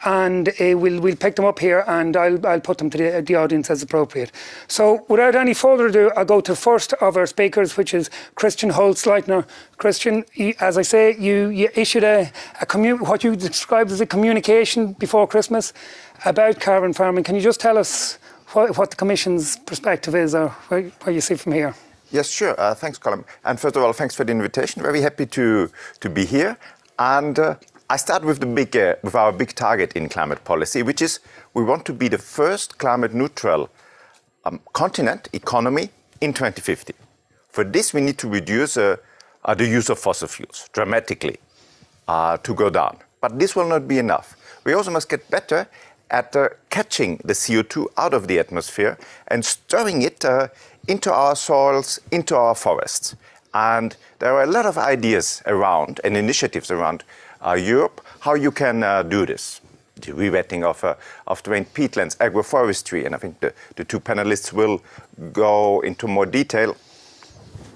and we'll pick them up here, and I'll put them to the audience as appropriate. So without any further ado, I'll go to the first of our speakers, which is Christian Holzleitner. Christian, as I say, you issued what you described as a communication before Christmas about carbon farming. Can you just tell us what the Commission's perspective is, or where you see from here? Yes, sure. Thanks, Colm. And first of all, thanks for the invitation. Very happy to be here. And I start with with our big target in climate policy, which is we want to be the first climate neutral continent economy in 2050. For this, we need to reduce the use of fossil fuels dramatically to go down. But this will not be enough. We also must get better at catching the CO2 out of the atmosphere and storing it into our soils, into our forests. And there are a lot of ideas around and initiatives around Europe how you can do this. The rewetting of drained peatlands, agroforestry, and I think the two panelists will go into more detail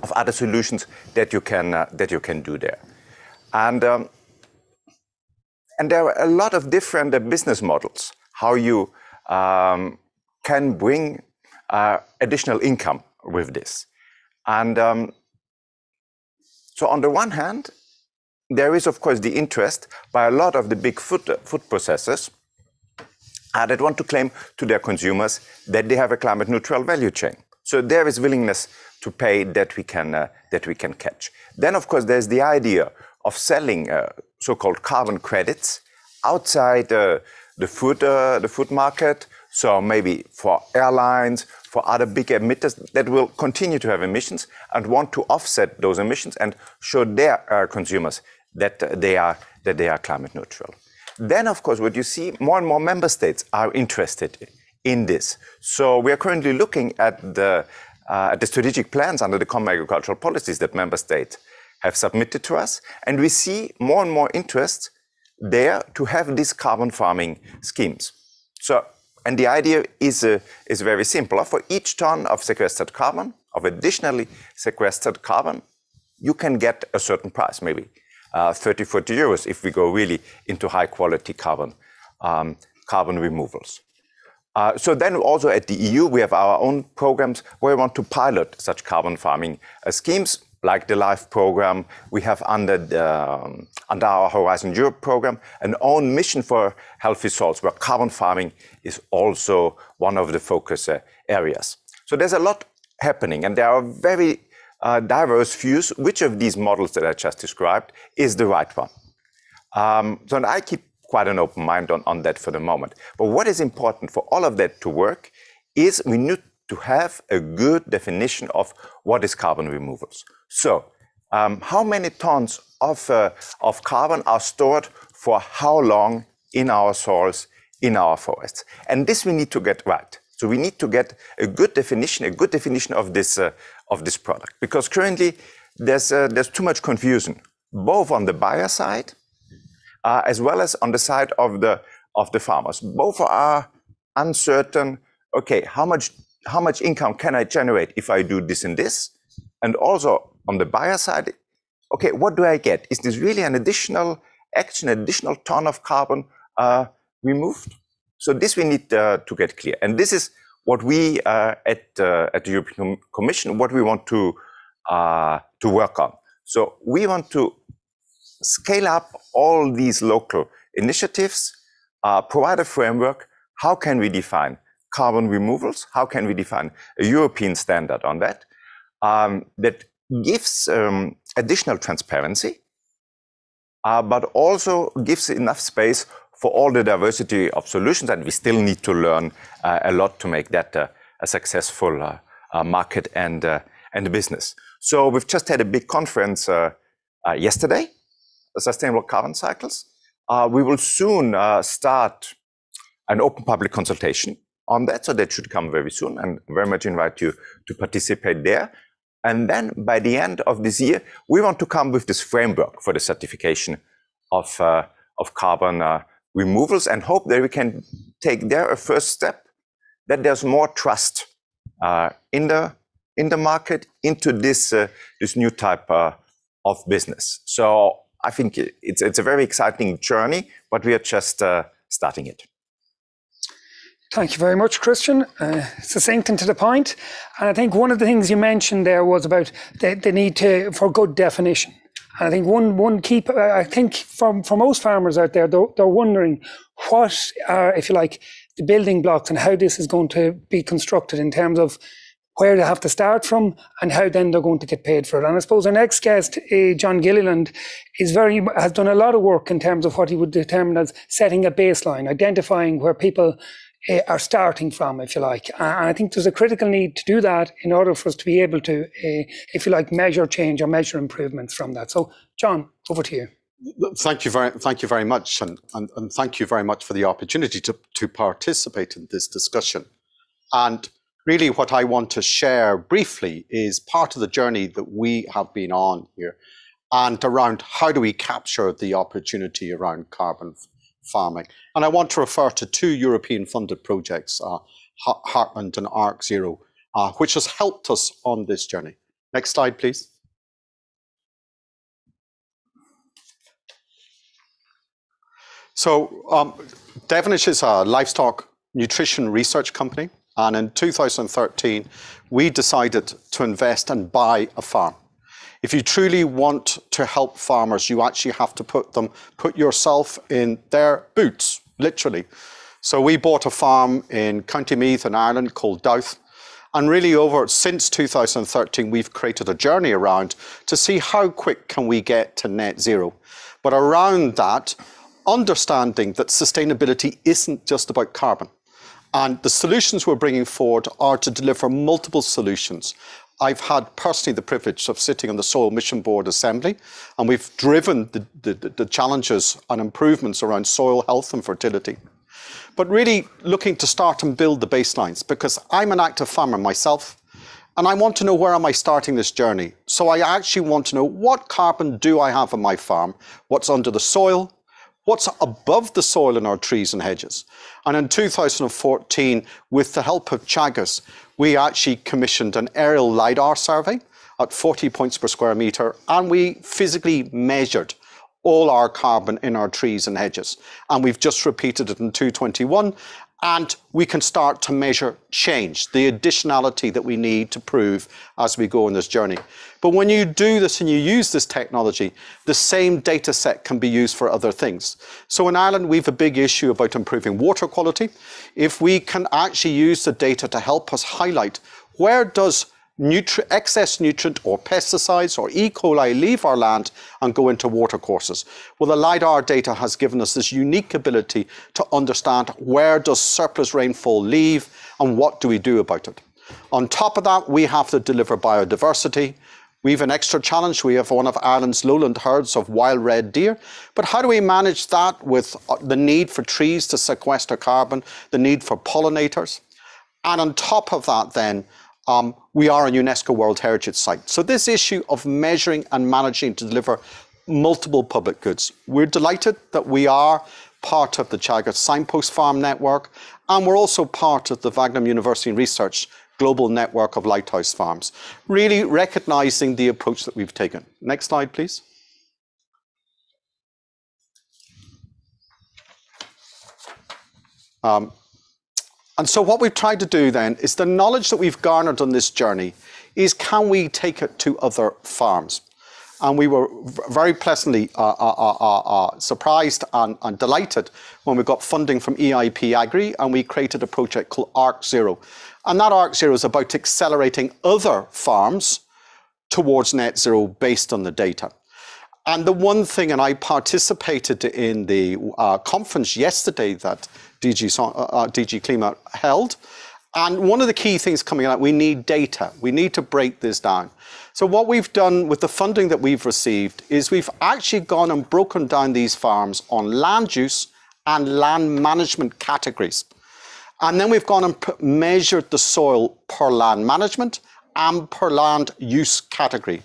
of other solutions that you can do there. And there are a lot of different business models how you can bring additional income with this. And so on the one hand, there is, of course, the interest by a lot of the big food processors that want to claim to their consumers that they have a climate neutral value chain. So there is willingness to pay that we can catch. Then, of course, there's the idea of selling so-called carbon credits outside the food market. So maybe for airlines, for other big emitters that will continue to have emissions and want to offset those emissions and show their consumers that they are climate neutral. Then, of course, what you see, more and more member states are interested in this. So we are currently looking at the strategic plans under the common agricultural policies that member states have submitted to us, and we see more and more interest there to have these carbon farming schemes. So, and the idea is very simple. For each ton of sequestered carbon, of additionally sequestered carbon, you can get a certain price, maybe 30, 40 euros if we go really into high quality carbon removals. So then also at the EU, we have our own programs where we want to pilot such carbon farming schemes, like the LIFE program. We have under our Horizon Europe program an own mission for healthy soils, where carbon farming is also one of the focus areas. So there's a lot happening, and there are very diverse views which of these models that I just described is the right one. So I keep quite an open mind on that for the moment. But what is important for all of that to work is we need to have a good definition of what is carbon removals. So how many tons of carbon are stored for how long in our soils, in our forests? And this we need to get right. So we need to get a good definition of this product, because currently there's too much confusion, both on the buyer side as well as on the side of the farmers. Both are uncertain. Okay, how much income can I generate if I do this and this? And also on the buyer side, okay, what do I get? Is this really an additional action, additional ton of carbon removed? So this we need to get clear. And this is what we at the European Commission, what we want to work on. So we want to scale up all these local initiatives, provide a framework. How can we define carbon removals? How can we define a European standard on that? That gives additional transparency, but also gives enough space for all the diversity of solutions, and we still need to learn a lot to make that a successful market and business. So we've just had a big conference yesterday, Sustainable Carbon Cycles. We will soon start an open public consultation on that, so that should come very soon, and very much invite you to participate there. And then by the end of this year, we want to come with this framework for the certification of carbon removals, and hope that we can take there a first step, that there's more trust in the market into this new type of business. So I think it's a very exciting journey, but we are just starting it. Thank you very much, Christian. Succinct and to the point. And I think one of the things you mentioned there was about the need for good definition. And I think one key, I think for most farmers out there, they're wondering what are, if you like, the building blocks and how this is going to be constructed in terms of where they have to start from and how then they're going to get paid for it. And I suppose our next guest, John Gilliland, has done a lot of work in terms of what he would determine as setting a baseline, identifying where people are starting from, if you like. And I think there's a critical need to do that in order for us to be able to, if you like, measure change or measure improvements from that. So, John, over to you. Thank you very much, and thank you very much for the opportunity to participate in this discussion. And really what I want to share briefly is part of the journey that we have been on here, and around how do we capture the opportunity around carbon farming. And I want to refer to two European funded projects, Heartland and ArcZero, which has helped us on this journey. Next slide, please. So Devenish is a livestock nutrition research company. And in 2013, we decided to invest and buy a farm. If you truly want to help farmers, you actually have to put yourself in their boots, literally. So we bought a farm in County Meath in Ireland called Douth. And really since 2013, we've created a journey around to see how quick can we get to net zero. But around that, understanding that sustainability isn't just about carbon. And the solutions we're bringing forward are to deliver multiple solutions. I've had personally the privilege of sitting on the Soil Mission Board Assembly, and we've driven the challenges and improvements around soil health and fertility. But really looking to start and build the baselines, because I'm an active farmer myself, and I want to know where am I starting this journey. So I actually want to know what carbon do I have on my farm, what's under the soil, what's above the soil in our trees and hedges. And in 2014, with the help of Teagasc, we actually commissioned an aerial LiDAR survey at 40 points per square metre, and we physically measured all our carbon in our trees and hedges. And we've just repeated it in 2021, and we can start to measure change, the additionality that we need to prove as we go on this journey. But when you do this and you use this technology, the same data set can be used for other things. So in Ireland, we have a big issue about improving water quality. If we can actually use the data to help us highlight where does excess nutrient or pesticides or E. coli leave our land and go into water courses. Well, the LiDAR data has given us this unique ability to understand where does surplus rainfall leave and what do we do about it. On top of that, we have to deliver biodiversity. We have an extra challenge. We have one of Ireland's lowland herds of wild red deer. But how do we manage that with the need for trees to sequester carbon, the need for pollinators? And on top of that then, we are a UNESCO World Heritage Site. So this issue of measuring and managing to deliver multiple public goods. We're delighted that we are part of the Teagasc Signpost Farm Network, and we're also part of the Wageningen University Research Global Network of Lighthouse Farms, really recognizing the approach that we've taken. Next slide, please. And so what we've tried to do then is the knowledge that we've garnered on this journey is can we take it to other farms? And we were very pleasantly surprised and delighted when we got funding from EIP Agri, and we created a project called ArcZero. And that ArcZero is about accelerating other farms towards net zero based on the data. And the one thing, and I participated in the conference yesterday that DG Klima held, and one of the key things coming out, we need data. We need to break this down. So what we've done with the funding that we've received is we've actually gone and broken down these farms on land use and land management categories. And then we've gone and measured the soil per land management and per land use category.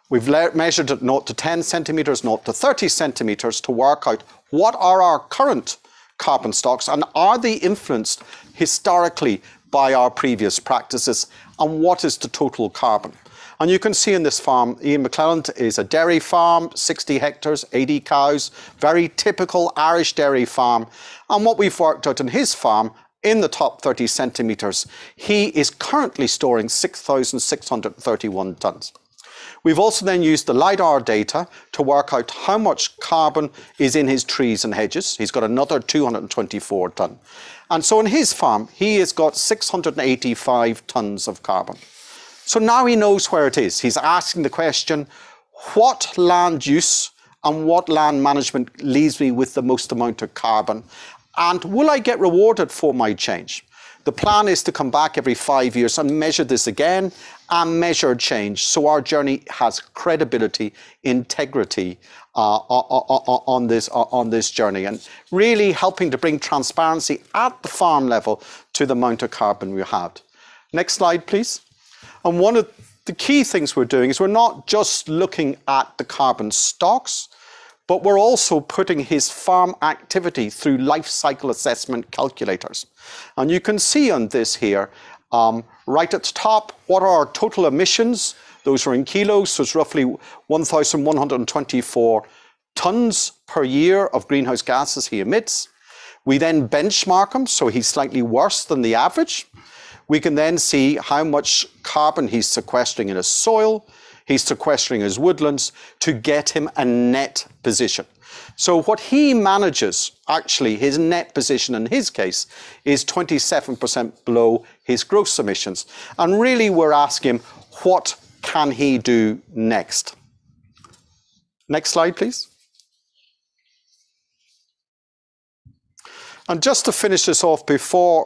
We've measured it 0 to 10 centimetres, 0 to 30 centimetres to work out what are our current carbon stocks and are they influenced historically by our previous practices and what is the total carbon. And you can see in this farm, Ian McClelland is a dairy farm, 60 hectares, 80 cows, very typical Irish dairy farm. And what we've worked out in his farm, in the top 30 centimetres, he is currently storing 6,631 tonnes. We've also then used the LiDAR data to work out how much carbon is in his trees and hedges. He's got another 224 tonne. And so in his farm, he has got 685 tonnes of carbon. So now he knows where it is. He's asking the question, what land use and what land management leaves me with the most amount of carbon? And will I get rewarded for my change? The plan is to come back every 5 years and measure this again and measure change. So our journey has credibility, integrity on this journey, and really helping to bring transparency at the farm level to the amount of carbon we have. Next slide, please. And one of the key things we're doing is we're not just looking at the carbon stocks, but we're also putting his farm activity through life cycle assessment calculators. And you can see on this here, right at the top, what are our total emissions? Those are in kilos, so it's roughly 1,124 tonnes per year of greenhouse gases he emits. We then benchmark him, so he's slightly worse than the average. We can then see how much carbon he's sequestering in his soil, he's sequestering his woodlands to get him a net position. So what he manages, actually, his net position in his case, is 27% below his gross emissions. And really we're asking him, what can he do next? Next slide, please. And just to finish this off before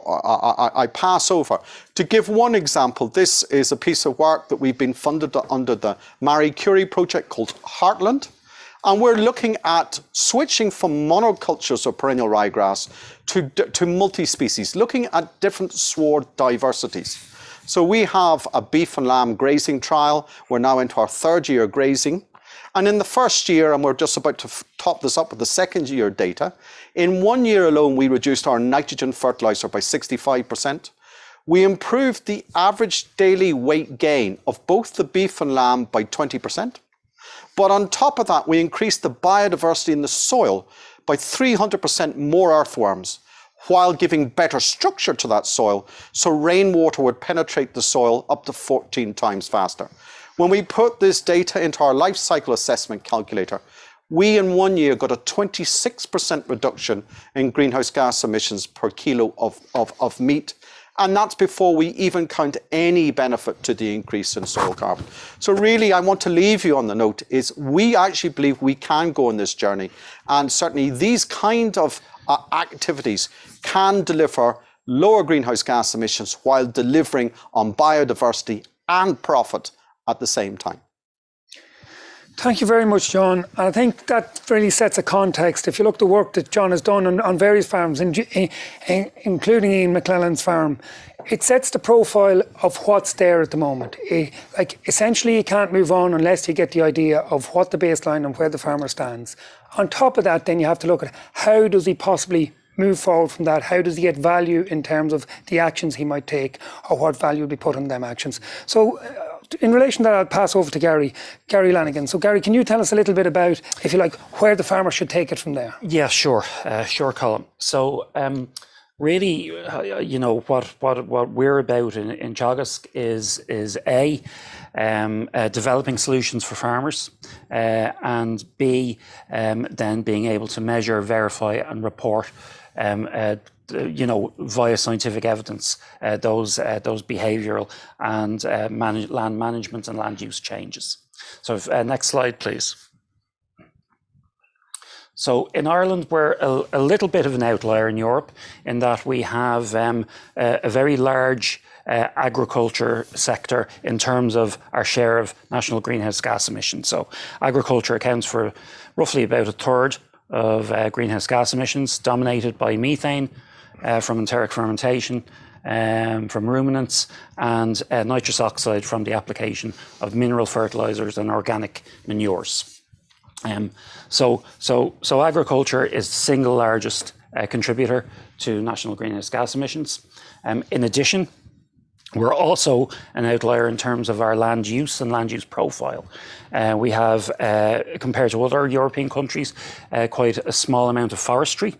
I pass over, to give one example, this is a piece of work that we've been funded under the Marie Curie project called Heartland. And we're looking at switching from monocultures of perennial ryegrass to multi-species, looking at different sward diversities. So we have a beef and lamb grazing trial. We're now into our 3rd year grazing. And in the 1st year, and we're just about to top this up with the 2nd year data, in 1 year alone, we reduced our nitrogen fertilizer by 65%. We improved the average daily weight gain of both the beef and lamb by 20%. But on top of that, we increased the biodiversity in the soil by 300% more earthworms, while giving better structure to that soil, so rainwater would penetrate the soil up to 14 times faster. When we put this data into our life cycle assessment calculator, we in 1 year got a 26% reduction in greenhouse gas emissions per kilo of meat. And that's before we even count any benefit to the increase in soil carbon. So really, I want to leave you on the note is we actually believe we can go on this journey. And certainly these kind of activities can deliver lower greenhouse gas emissions while delivering on biodiversity and profit at the same time. Thank you very much, John. I think that really sets a context. If you look at the work that John has done on various farms, including Ian McClelland's farm, it sets the profile of what's there at the moment. Essentially, you can't move on unless you get the idea of what the baseline and where the farmer stands. On top of that, then you have to look at how does he possibly move forward from that? How does he get value in terms of the actions he might take, or what value will be put on them actions? So in relation to that, I'll pass over to Gary Lanigan. So Gary, can you tell us a little bit about, if you like, where the farmer should take it from there? Yeah, sure, Colm. So really, you know, what we're about in Teagasc is A, developing solutions for farmers, and B, then being able to measure, verify and report you know, via scientific evidence, those behavioural and land management and land use changes. So next slide, please. So in Ireland, we're a little bit of an outlier in Europe in that we have a very large agriculture sector in terms of our share of national greenhouse gas emissions. So agriculture accounts for roughly about 1/3 of greenhouse gas emissions, dominated by methane from enteric fermentation, from ruminants, and nitrous oxide from the application of mineral fertilizers and organic manures. So agriculture is the single largest contributor to national greenhouse gas emissions. In addition, We're also an outlier in terms of our land use and land use profile. We have, compared to other European countries, quite a small amount of forestry,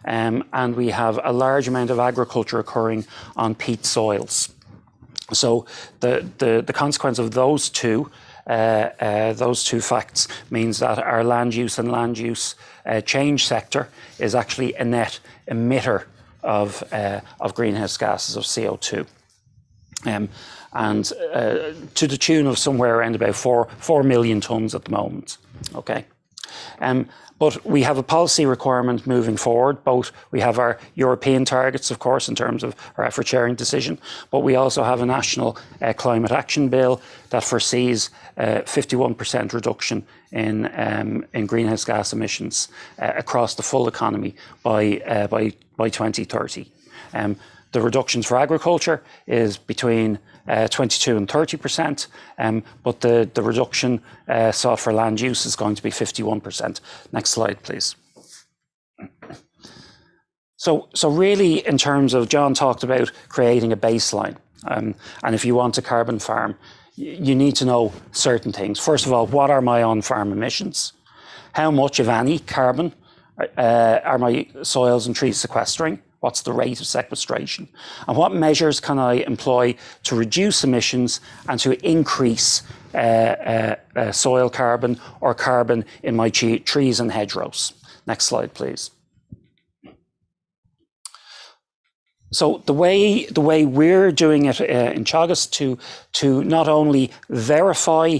and we have a large amount of agriculture occurring on peat soils. So the consequence of those two facts means that our land use and land use change sector is actually a net emitter of greenhouse gases, of CO2. And to the tune of somewhere around about 4 million tonnes at the moment. Okay. But we have a policy requirement moving forward. Both we have our European targets, of course, in terms of our effort sharing decision, but we also have a national climate action bill that foresees 51% reduction in greenhouse gas emissions across the full economy by 2030. The reductions for agriculture is between 22 and 30%, but the reduction sought for land use is going to be 51%. Next slide, please. So really, in terms of, John talked about creating a baseline, and if you want a carbon farm, you need to know certain things. First of all, what are my on-farm emissions? How much, if any, carbon are my soils and trees sequestering? What's the rate of sequestration? And what measures can I employ to reduce emissions and to increase soil carbon or carbon in my trees and hedgerows? Next slide, please. So the way we're doing it in Teagasc to not only verify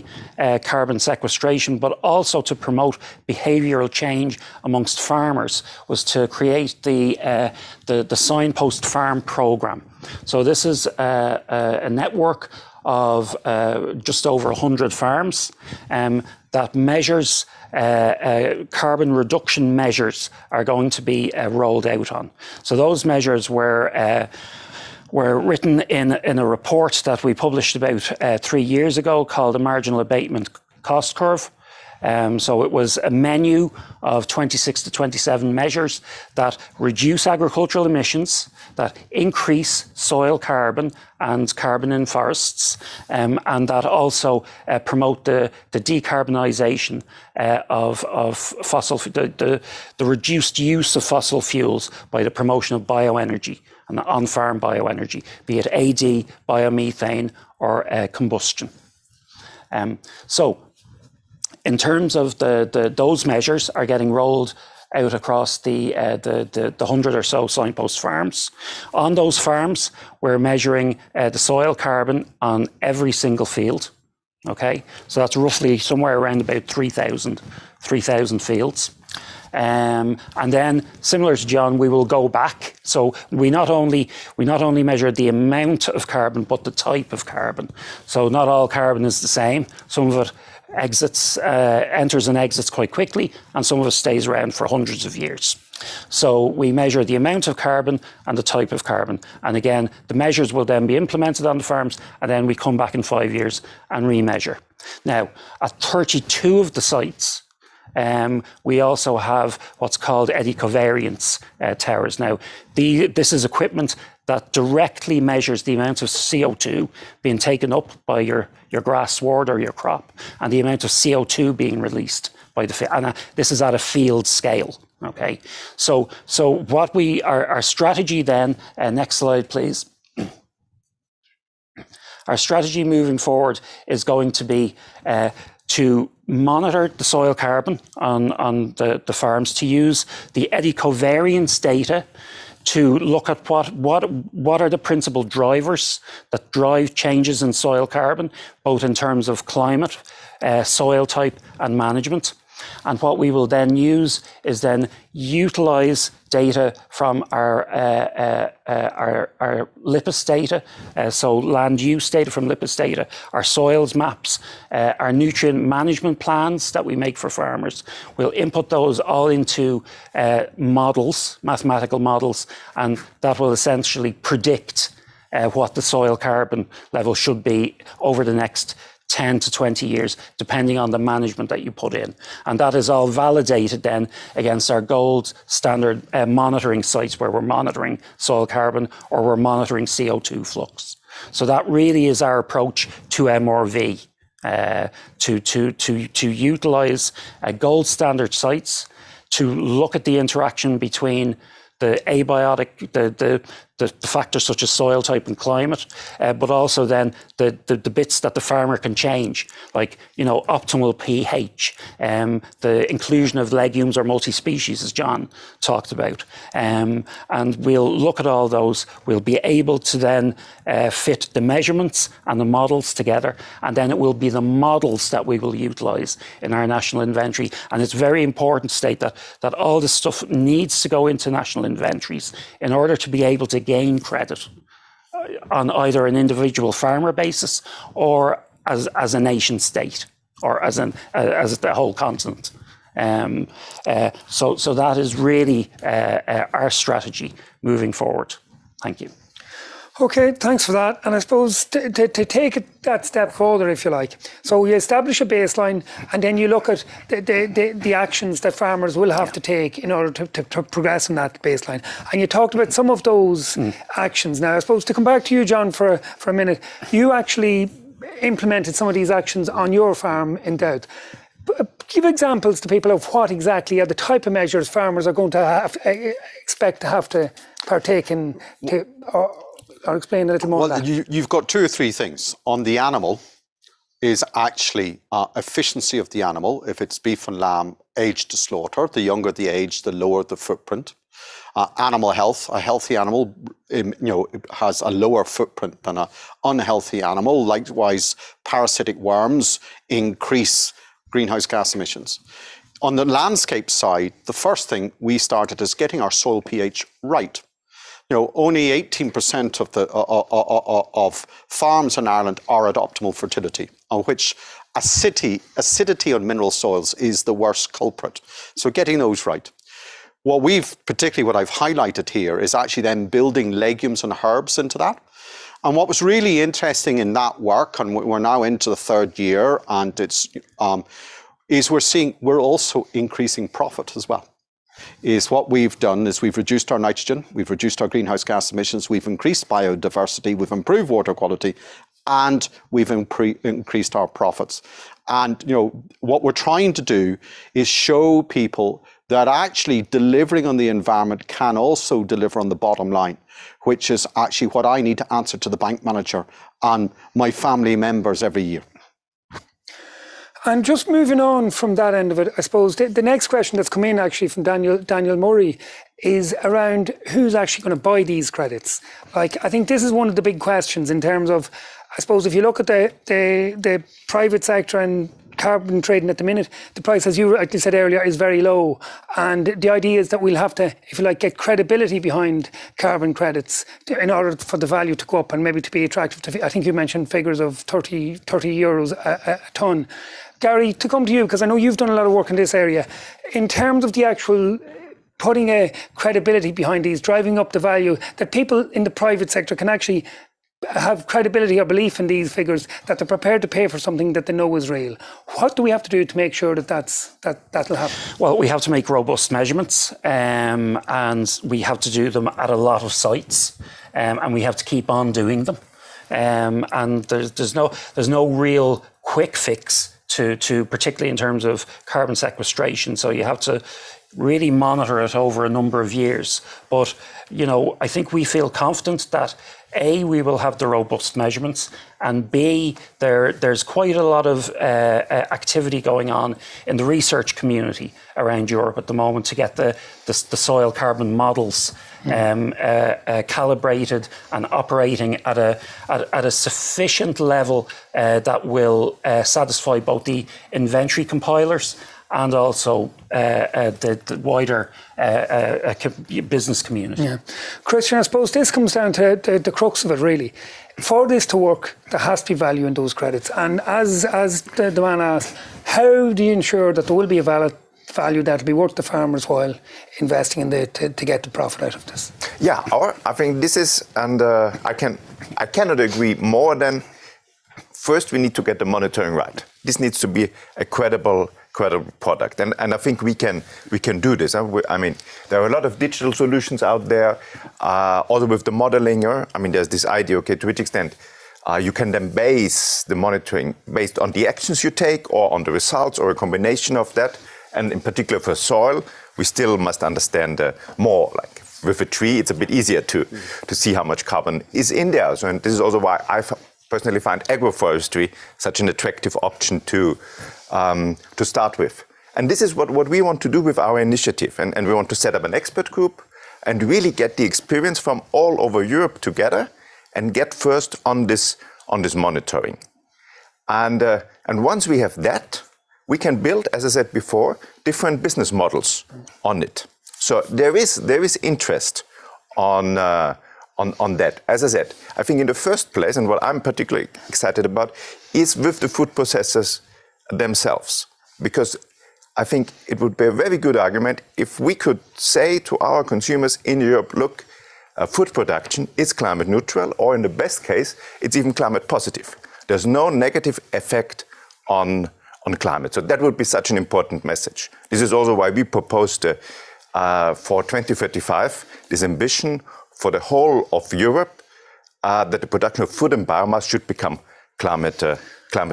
carbon sequestration, but also to promote behavioural change amongst farmers was to create the Signpost Farm programme. So this is a network of just over 100 farms that measures carbon reduction measures are going to be rolled out on. So those measures were written in a report that we published about 3 years ago called the Marginal Abatement Cost Curve. So it was a menu of 26 to 27 measures that reduce agricultural emissions, that increase soil carbon and carbon in forests, and that also promote the decarbonisation of fossil, the reduced use of fossil fuels by the promotion of bioenergy and on-farm bioenergy, be it AD, biomethane, or combustion. So in terms of those measures are getting rolled out across the 100 or so signpost farms. On those farms, we're measuring the soil carbon on every single field. Okay, so that's roughly somewhere around about 3,000 fields. And then, similar to John, we will go back. So we not only measure the amount of carbon, but the type of carbon. So not all carbon is the same. Some of it enters and exits quite quickly, and some of it stays around for hundreds of years. So we measure the amount of carbon and the type of carbon. And again, the measures will then be implemented on the farms, and then we come back in 5 years and remeasure. Now, at 32 of the sites, we also have what's called eddy covariance towers. Now, this is equipment that directly measures the amount of CO2 being taken up by your grass sward or your crop, and the amount of CO2 being released by the field. And this is at a field scale. Okay, so what our strategy then. Next slide, please. Our strategy moving forward is going to be to monitor the soil carbon on the farms, to use the eddy covariance data to look at what are the principal drivers that drive changes in soil carbon, both in terms of climate, soil type and management. And what we will then use is then utilise data from our LIPIS data, so land use data from LIPIS data, our soils maps, our nutrient management plans that we make for farmers. We'll input those all into models, mathematical models, and that will essentially predict what the soil carbon level should be over the next 10 to 20 years, depending on the management that you put in. And that is all validated then against our gold standard monitoring sites, where we're monitoring soil carbon or we're monitoring CO2 flux. So that really is our approach to MRV, to utilise gold standard sites, to look at the interaction between the abiotic, the factors such as soil type and climate, but also then the bits that the farmer can change, like, you know, optimal pH, the inclusion of legumes or multi-species, as John talked about. And we'll look at all those. We'll be able to then fit the measurements and the models together, and then it will be the models that we will utilise in our national inventory. And it's very important to state that all this stuff needs to go into national inventories in order to be able to gain credit on either an individual farmer basis or as a nation state or as the whole continent. So that is really our strategy moving forward. Thank you. Okay, thanks for that. And I suppose to take it that step further, if you like. So you establish a baseline, and then you look at the actions that farmers will have to take in order to progress on that baseline. And you talked about some of those actions. Now, I suppose to come back to you, John, for a minute, you actually implemented some of these actions on your farm in Doubt. Give examples to people of what exactly are the type of measures farmers are going to expect to have to partake in or explain a little more. Well, you've got two or three things. On the animal is actually efficiency of the animal. If it's beef and lamb aged to slaughter, the younger the age, the lower the footprint. Animal health, a healthy animal, has a lower footprint than an unhealthy animal. Likewise, parasitic worms increase greenhouse gas emissions. On the landscape side, the first thing we started is getting our soil pH right. Only 18% of farms in Ireland are at optimal fertility, on which acidity on mineral soils is the worst culprit. So getting those right. Particularly what I've highlighted here is actually then building legumes and herbs into that. And what was really interesting in that work, and we're now into the third year, and is we're also increasing profit as well. What we've done is we've reduced our nitrogen, we've reduced our greenhouse gas emissions, we've increased biodiversity, we've improved water quality, and we've increased our profits. And what we're trying to do is show people that actually delivering on the environment can also deliver on the bottom line, which is actually what I need to answer to the bank manager and my family members every year. And just moving on from that end of it, I suppose the next question that's come in actually from Daniel Murray is around who's actually going to buy these credits. Like, I think this is one of the big questions in terms of, I suppose, if you look at the private sector and carbon trading at the minute, the price, as you rightly said earlier, is very low. And the idea is that we'll have to, if you like, get credibility behind carbon credits in order for the value to go up and maybe to be attractive to, I think you mentioned figures of 30 euros a tonne. Gary, to come to you, because I know you've done a lot of work in this area, in terms of the actual putting a credibility behind these, driving up the value, that people in the private sector can actually have credibility or belief in these figures, that they're prepared to pay for something that they know is real. What do we have to do to make sure that'll happen? Well, we have to make robust measurements, and we have to do them at a lot of sites, and we have to keep on doing them. And there's no real quick fix to particularly in terms of carbon sequestration. So you have to really monitor it over a number of years. But, I think we feel confident that A, we will have the robust measurements, and B, there's quite a lot of activity going on in the research community around Europe at the moment to get the soil carbon models calibrated and operating at a sufficient level that will satisfy both the inventory compilers and also the wider business community. Yeah. Christian, I suppose this comes down to the crux of it, really. For this to work, there has to be value in those credits. And as the man asked, how do you ensure that there will be a value that will be worth the farmer's while investing in to get the profit out of this? Yeah, I think this is, and I cannot agree more than, first we need to get the monitoring right. This needs to be a credible credible product. And I think we can do this. I mean, there are a lot of digital solutions out there, also with the modeling. I mean, there's this idea, okay, to which extent you can then base the monitoring based on the actions you take or on the results or a combination of that. And in particular for soil, we still must understand more. Like with a tree, it's a bit easier to see how much carbon is in there. So, and this is also why I personally find agroforestry such an attractive option to start with. And this is what we want to do with our initiative. And we want to set up an expert group and really get the experience from all over Europe together and get first on this monitoring. And once we have that, we can build, as I said before, different business models on it. So there is interest on that. As I said, I think in the first place, and what I'm particularly excited about, is with the food processors themselves. Because I think it would be a very good argument if we could say to our consumers in Europe, look, food production is climate neutral, or in the best case, it's even climate positive. There's no negative effect on climate. So that would be such an important message. This is also why we proposed for 2035 this ambition for the whole of Europe that the production of food and biomass should become climate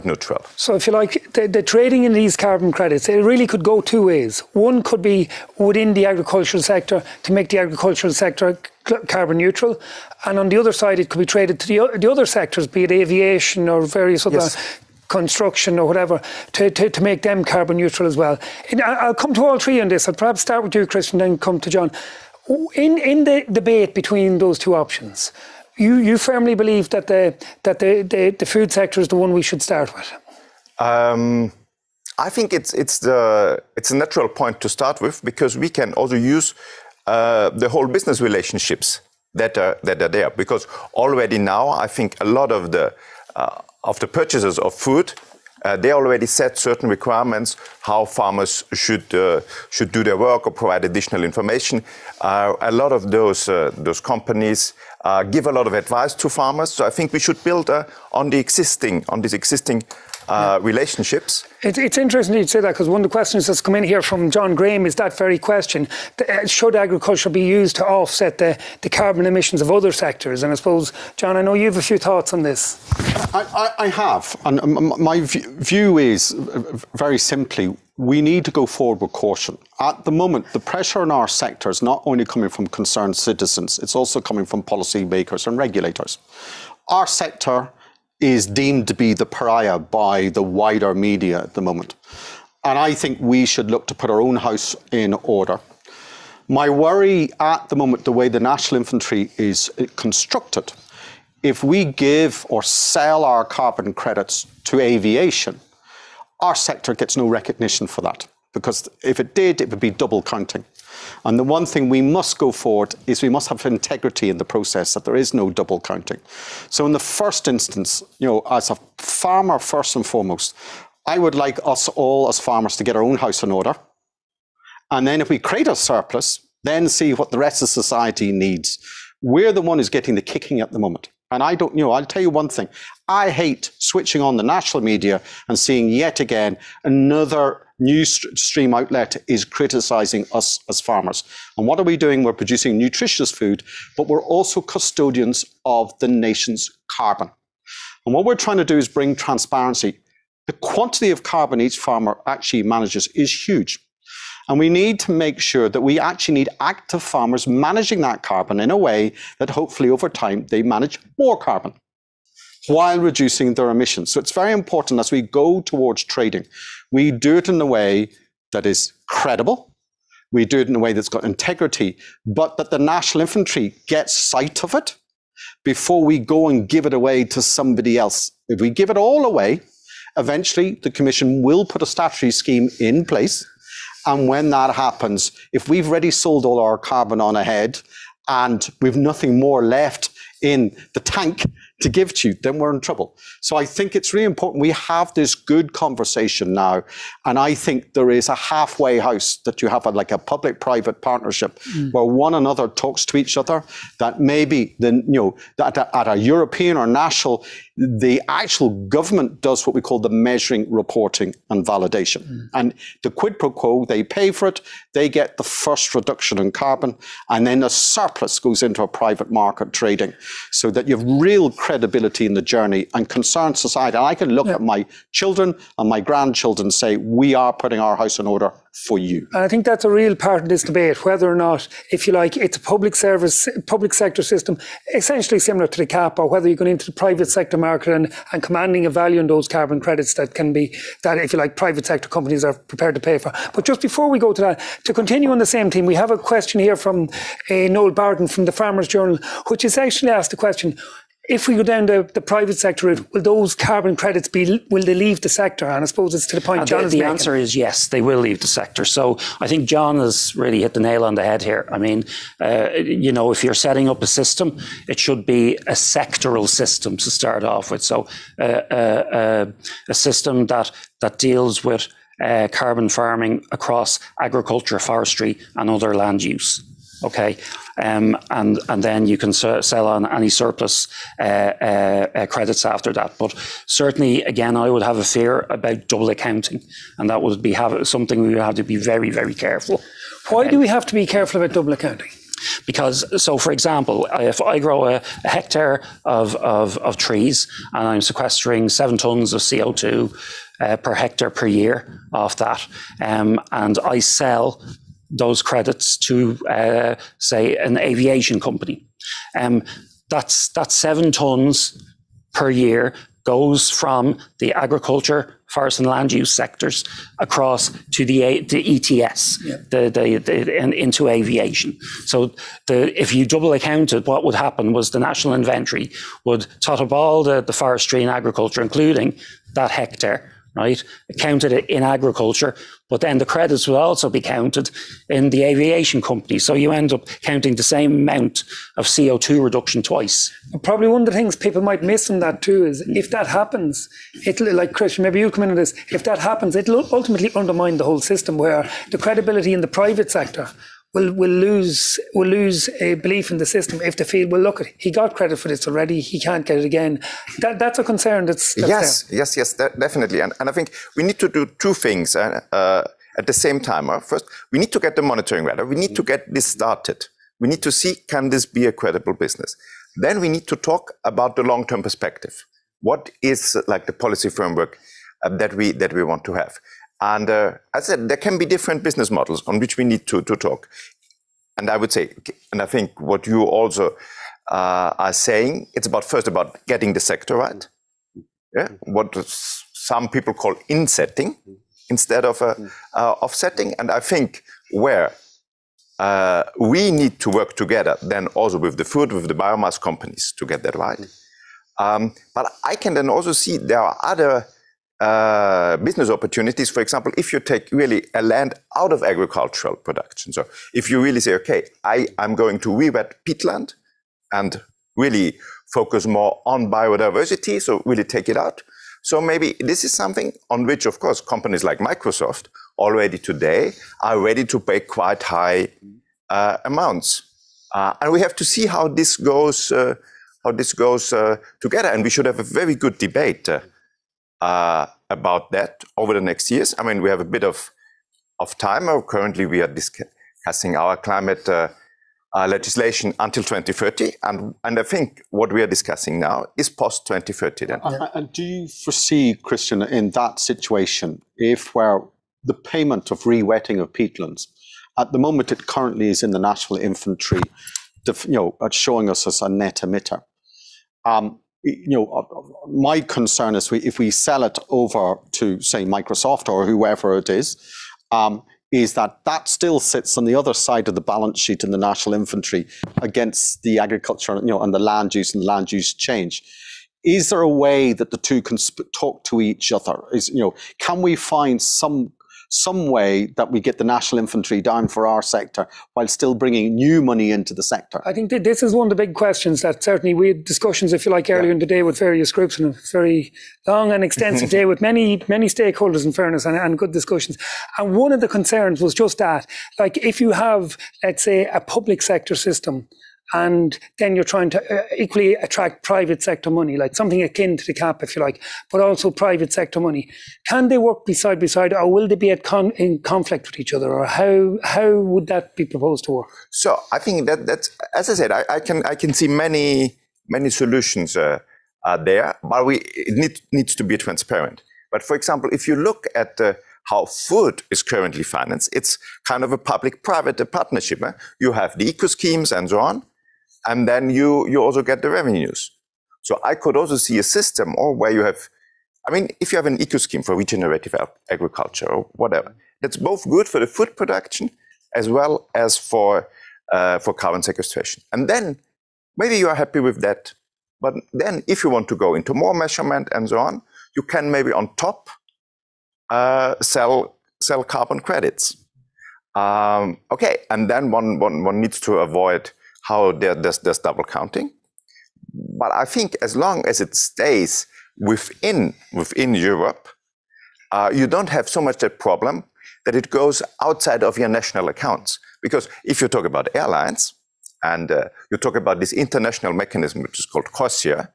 neutral. So if you like, the trading in these carbon credits, it really could go two ways. One could be within the agricultural sector to make the agricultural sector carbon neutral. And on the other side, it could be traded to the other sectors, be it aviation or various other construction or whatever, to make them carbon neutral as well. And I'll come to all three on this. I'll perhaps start with you, Christian, then come to John. In the debate between those two options, you firmly believe that the food sector is the one we should start with? I think it's a natural point to start with, because we can also use the whole business relationships that are there. Because already now, I think a lot of the purchasers of food, they already set certain requirements how farmers should do their work or provide additional information. A lot of those companies give a lot of advice to farmers. So I think we should build on these existing relationships. It's interesting you say that, because one of the questions that's come in here from John Graham is that very question. Should agriculture be used to offset the carbon emissions of other sectors? And I suppose, John, I know you have a few thoughts on this. I have. And my view is, very simply, we need to go forward with caution. At the moment, the pressure in our sector is not only coming from concerned citizens, it's also coming from policy makers and regulators. Our sector is deemed to be the pariah by the wider media at the moment. And I think we should look to put our own house in order. My worry at the moment, the way the National Infantry is constructed, if we give or sell our carbon credits to aviation, our sector gets no recognition for that. Because if it did, it would be double counting. And the one thing we must go forward is we must have integrity in the process, that there is no double counting. So in the first instance, as a farmer, first and foremost, I would like us all as farmers to get our own house in order. And then if we create a surplus, then see what the rest of society needs. We're the one who's getting the kicking at the moment. And I don't, I'll tell you one thing. I hate switching on the national media and seeing yet again another news stream outlet is criticizing us as farmers. And what are we doing? We're producing nutritious food, but we're also custodians of the nation's carbon. And what we're trying to do is bring transparency. The quantity of carbon each farmer actually manages is huge. And we need to make sure that we actually need active farmers managing that carbon in a way that hopefully over time they manage more carbon while reducing their emissions. So it's very important as we go towards trading, we do it in a way that is credible, we do it in a way that's got integrity, but that the National Infantry gets sight of it before we go and give it away to somebody else. If we give it all away, eventually the Commission will put a statutory scheme in place. And when that happens, if we've already sold all our carbon on ahead and we've nothing more left in the tank to give to you, then we're in trouble. So I think it's really important we have this good conversation now. And I think there is a halfway house that you have like a public-private partnership where one another talks to each other, that maybe that at a European or national, the actual government does what we call the measuring, reporting and validation. And the quid pro quo, they pay for it, they get the first reduction in carbon, and then the surplus goes into a private market trading, so that you have real credibility in the journey and concerned society. And I can look at my children and my grandchildren and say, we are putting our house in order for you. And I think that's a real part of this debate, whether or not, if you like, it's a public sector system, essentially similar to the cap, or whether you're going into the private sector market and commanding a value in those carbon credits that can be, that if you like, private sector companies are prepared to pay for. But just before we go to that, to continue on the same theme, we have a question here from Noel Barton from the Farmers Journal, which is actually asked the question, if we go down the private sector route, will those carbon credits will they leave the sector? And I suppose it's to the point John is making. The answer is yes, they will leave the sector. So I think John has really hit the nail on the head here. I mean, if you're setting up a system, it should be a sectoral system to start off with. So a system that deals with carbon farming across agriculture, forestry and other land use. Okay, and then you can sell on any surplus credits after that. But certainly, again, I would have a fear about double accounting, and that would be something we would have to be very, very careful. Why do we have to be careful about double accounting? Because, so for example, if I grow a hectare of trees and I'm sequestering 7 tons of CO2 per hectare per year off that, and I sell those credits to, say, an aviation company. That's 7 tons per year goes from the agriculture, forest and land use sectors across to the ETS, into aviation. So if you double accounted, what would happen was the national inventory would tot up all the forestry and agriculture, including that hectare, right? Counted it in agriculture, but then the credits will also be counted in the aviation company. So you end up counting the same amount of CO2 reduction twice. Probably one of the things people might miss in that too is if that happens, it'll, like Christian, maybe you come into this, if that happens, it'll ultimately undermine the whole system, where the credibility in the private sector will lose a belief in the system if they feel, well, look, he got credit for this already, he can't get it again. That's a concern that's yes, there. Yes, definitely. And I think we need to do 2 things at the same time. First, we need to get the monitoring right. We need to get this started. We need to see, can this be a credible business? Then we need to talk about the long-term perspective. What is like the policy framework that we want to have? And as I said, there can be different business models on which we need to talk. And I would say, and I think what you also are saying, it's first about getting the sector right. Yeah? What some people call insetting instead of offsetting. And I think where we need to work together, then also with the food, with the biomass companies to get that right. But I can then also see there are other business opportunities. For example, if you take really a land out of agricultural production. So if you really say, okay, I'm going to re-wet peatland and really focus more on biodiversity, so really take it out. So maybe this is something on which, of course, companies like Microsoft already today are ready to pay quite high amounts. And we have to see how this goes together. And we should have a very good debate about that over the next years. I mean, we have a bit of time. Currently, we are discussing our climate legislation until 2030. And I think what we are discussing now is post-2030 then. And do you foresee, Christian, in that situation, if where the payment of re-wetting of peatlands, at the moment it currently is in the National Inventory, showing us as a net emitter. My concern is if we sell it over to, say, Microsoft or whoever it is that still sits on the other side of the balance sheet in the National Inventory against the agriculture, and the land use and the land use change. Is there a way that the two can talk to each other? Can we find some some way that we get the national infantry down for our sector while still bringing new money into the sector? I think that this is one of the big questions that certainly we had discussions, if you like, earlier in the day with various groups, and a very long and extensive day with many stakeholders, in fairness, and good discussions. And one of the concerns was just that, like, if you have, let's say, a public sector system, and then you're trying to equally attract private sector money, like something akin to the cap, if you like, but also private sector money. Can they work beside by side, or will they be in conflict with each other, or how would that be proposed to work? So I think that's, as I said, I can see many solutions there, but it needs to be transparent. But for example, if you look at how food is currently financed, it's kind of a public-private partnership. You have the eco schemes and so on. And then you also get the revenues. So I could also see a system where you have, I mean, if you have an eco scheme for regenerative agriculture or whatever, that's both good for the food production as well as for carbon sequestration. And then maybe you are happy with that. But then if you want to go into more measurement and so on, you can maybe on top sell carbon credits. Okay, and then one needs to avoid how there's double counting. But I think as long as it stays within Europe, you don't have so much that problem that it goes outside of your national accounts. Because if you talk about airlines, and you talk about this international mechanism, which is called COSIA,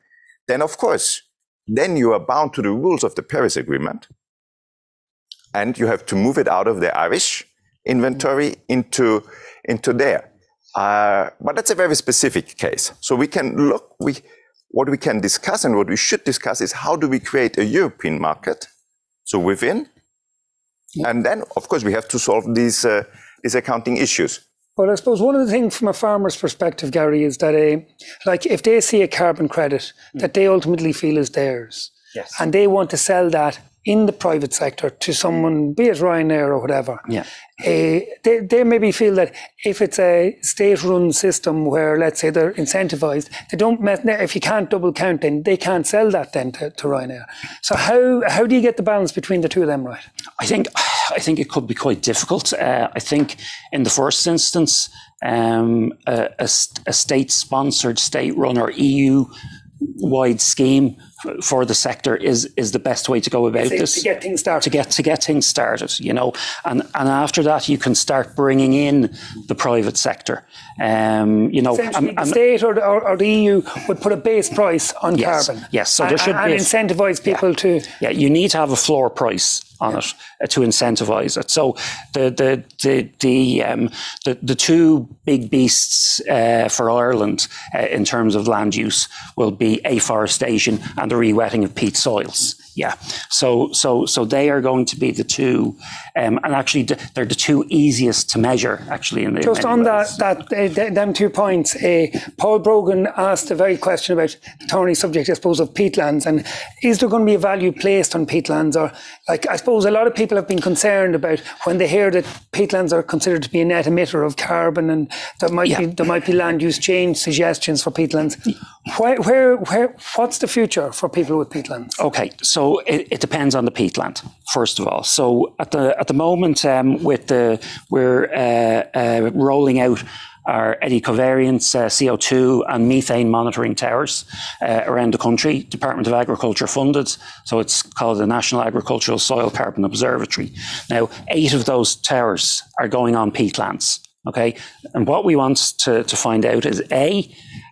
then of course, then you are bound to the rules of the Paris Agreement, and you have to move it out of the Irish inventory into there. But that's a very specific case. So we can look, what we can discuss and what we should discuss is how do we create a European market, so within, and then, of course, we have to solve these accounting issues. Well, I suppose one of the things from a farmer's perspective, Gary, is that like if they see a carbon credit that they ultimately feel is theirs, yes, and they want to sell that in the private sector to someone, be it Ryanair or whatever, they maybe feel that if it's a state-run system where, let's say, they're incentivized, they don't. If you can't double count, then they can't sell that then to Ryanair. So how do you get the balance between the two of them, right? I think it could be quite difficult. I think in the first instance, a state-sponsored, state-run or EU-wide scheme for the sector is the best way to go about this. To get things started. To get things started, you know. And after that, you can start bringing in the private sector. You know, the state or the EU would put a base price on carbon. Yes, so there should be... And incentivise people to... Yeah, you need to have a floor price on it to incentivise it. So the two big beasts for Ireland in terms of land use will be afforestation and the re-wetting of peat soils. Yeah, so they are going to be the two, and actually they're the two easiest to measure. Actually, in the just on them 2 points, Paul Brogan asked a very question about the thorny subject, I suppose, of peatlands, and is there going to be a value placed on peatlands? Or, like, I suppose a lot of people have been concerned about when they hear that peatlands are considered to be a net emitter of carbon, and there might be land use change suggestions for peatlands. What's the future for people with peatlands? Okay, so it depends on the peatland, first of all. So at the moment, we're rolling out our eddy covariance, CO2 and methane monitoring towers around the country. Department of Agriculture funded, so it's called the National Agricultural Soil Carbon Observatory. Now, 8 of those towers are going on peatlands. Okay, and what we want to find out is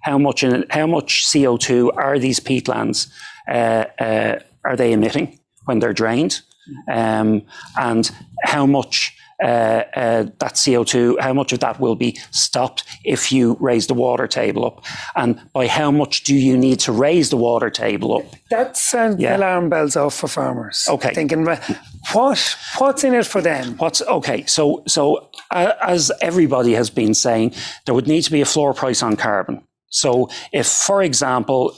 how much CO2 are these peatlands are they emitting when they're drained, and how much that CO2, how much of that will be stopped if you raise the water table up, and by how much do you need to raise the water table up? That sounds alarm bells off for farmers. Okay, thinking what's in it for them? So as everybody has been saying, there would need to be a floor price on carbon. So if, for example,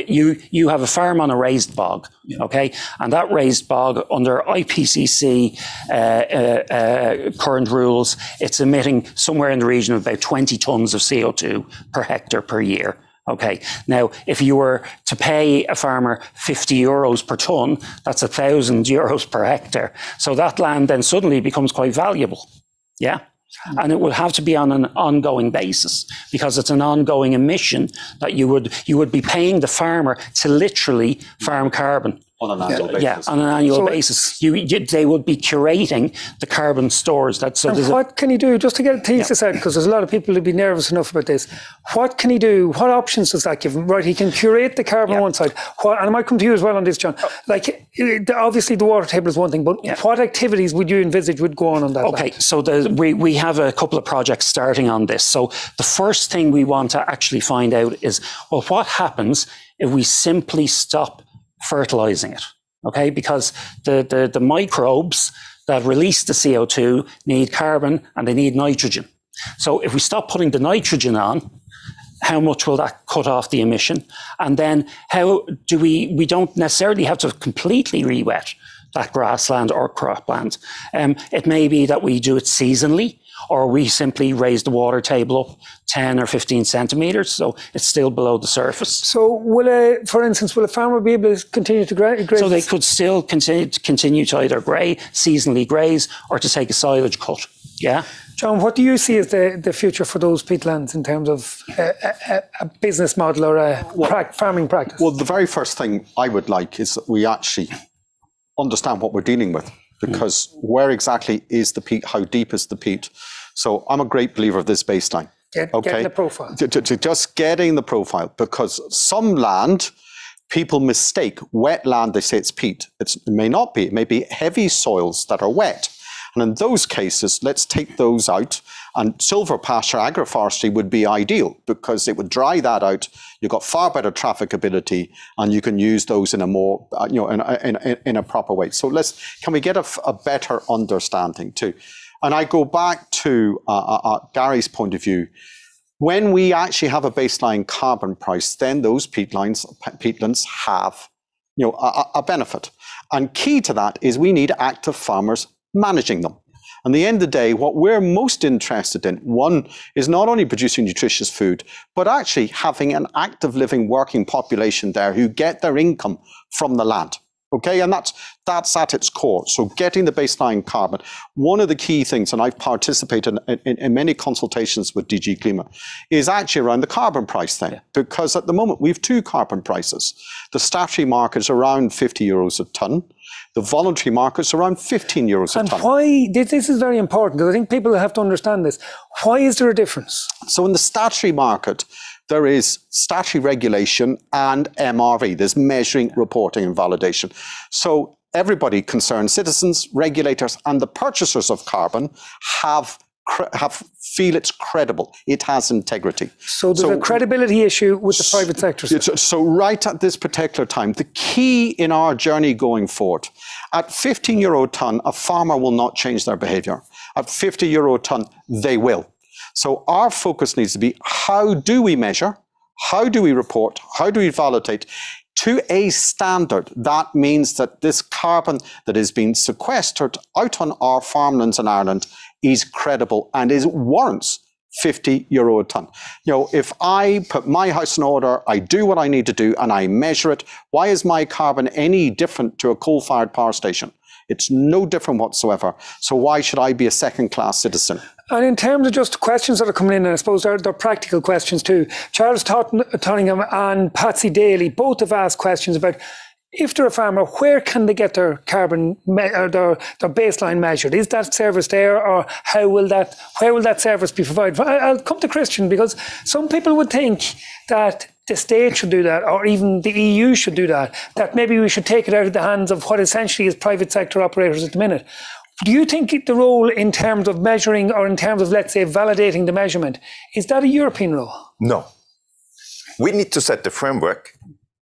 you have a farm on a raised bog, okay, and that raised bog under IPCC current rules, it's emitting somewhere in the region of about 20 tonnes of CO2 per hectare per year. Okay. Now, if you were to pay a farmer €50 per tonne, that's €1,000 per hectare. So that land then suddenly becomes quite valuable. Yeah. And it will have to be on an ongoing basis, because it's an ongoing emission that you would be paying the farmer to literally farm carbon. On an annual basis. Yeah, on an annual basis. They would be curating the carbon stores. What can you do, just to get a thesis out, because there's a lot of people who'd be nervous enough about this. What can he do? What options does that give him? Right, he can curate the carbon on one side. And I might come to you as well on this, John. Like, obviously the water table is one thing, but what activities would you envisage would go on that? Okay, so we have a couple of projects starting on this. So the first thing we want to actually find out is, well, what happens if we simply stop fertilizing it? Okay, because the microbes that release the CO2 need carbon and they need nitrogen. So if we stop putting the nitrogen on, how much will that cut off the emission? And then how do we don't necessarily have to completely re-wet that grassland or cropland. It may be that we do it seasonally, or we simply raise the water table up 10 or 15 centimetres, so it's still below the surface. So for instance, will a farmer be able to continue to graze? So they could still continue to either seasonally graze, or to take a silage cut, yeah? John, what do you see as the future for those peatlands in terms of a business model or a farming practice? Well, the very first thing I would like is that we actually understand what we're dealing with, because where exactly is the peat? How deep is the peat? So I'm a great believer of this baseline. Getting the profile. Just getting the profile, because some land, people mistake wet land, they say it's peat. It may not be. It may be heavy soils that are wet. And in those cases, let's take those out. And silver pasture agroforestry would be ideal, because it would dry that out. You've got far better trafficability, and you can use those in a more, in a proper way. So can we get a better understanding too? And I go back to Gary's point of view. When we actually have a baseline carbon price, then those peatlands have, a benefit. And key to that is we need active farmers managing them. And at the end of the day, what we're most interested in, one, is not only producing nutritious food, but actually having an active living working population there who get their income from the land. Okay, and that's at its core. So getting the baseline carbon, one of the key things, and I've participated in many consultations with DG Klima, is actually around the carbon price thing. Yeah. Because at the moment, we have two carbon prices. The statutory market is around €50 a tonne. The voluntary market is around €15 a tonne. And why, this is very important, because I think people have to understand this. Why is there a difference? So in the statutory market, there is statutory regulation and MRV. There's measuring, reporting and validation. So everybody concerned, citizens, regulators and the purchasers of carbon feel it's credible. It has integrity. So there's a credibility issue with the private sector. So right at this particular time, the key in our journey going forward, at €15 a tonne, a farmer will not change their behaviour. At €50 a tonne, they will. So our focus needs to be, how do we measure? How do we report? How do we validate to a standard? That means that this carbon that is being sequestered out on our farmlands in Ireland is credible and warrants €50 a tonne. If I put my house in order, I do what I need to do and I measure it, why is my carbon any different to a coal-fired power station? It's no different whatsoever. So why should I be a second-class citizen? And in terms of just questions that are coming in, and I suppose they're practical questions too. Charles Tottingham and Patsy Daly both have asked questions about, if they're a farmer, where can they get their carbon, their baseline measured? Is that service there, or where will that service be provided? I'll come to Christian, because some people would think that the state should do that, or even the EU should do that, that maybe we should take it out of the hands of what essentially is private sector operators at the minute. Do you think the role in terms of measuring, or in terms of, let's say, validating the measurement, is that a European role? No. We need to set the framework,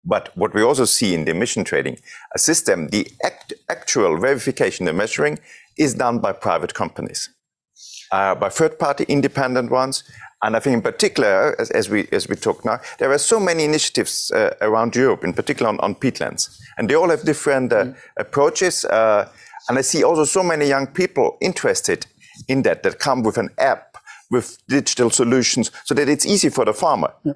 but what we also see in the emission trading, a system, the actual verification and measuring is done by private companies, by third-party independent ones. And I think in particular, as we talk now, there are so many initiatives around Europe, in particular on peatlands, and they all have different approaches. And I see also so many young people interested in that come with an app, with digital solutions, so that it's easy for the farmer. Yeah.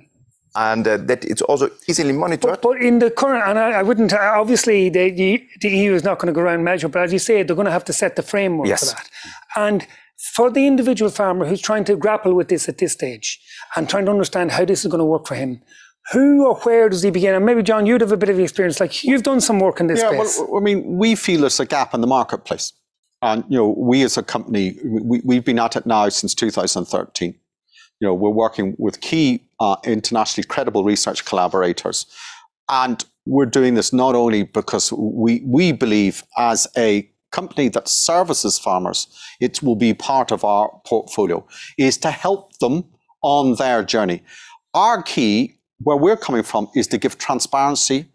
and that it's also easily monitored. But in the current, and I wouldn't, obviously the EU is not going to go around and measure, but as you say, they're going to have to set the framework for that. And for the individual farmer who's trying to grapple with this at this stage and trying to understand how this is going to work for him, who or where does he begin? And maybe, John, you'd have a bit of experience, like you've done some work in this space. Well, I mean, we feel there's a gap in the marketplace. And, we as a company, we've been at it now since 2013. We're working with key internationally credible research collaborators. And we're doing this not only because we believe as a company that services farmers, it will be part of our portfolio, is to help them on their journey. Our key, where we're coming from, is to give transparency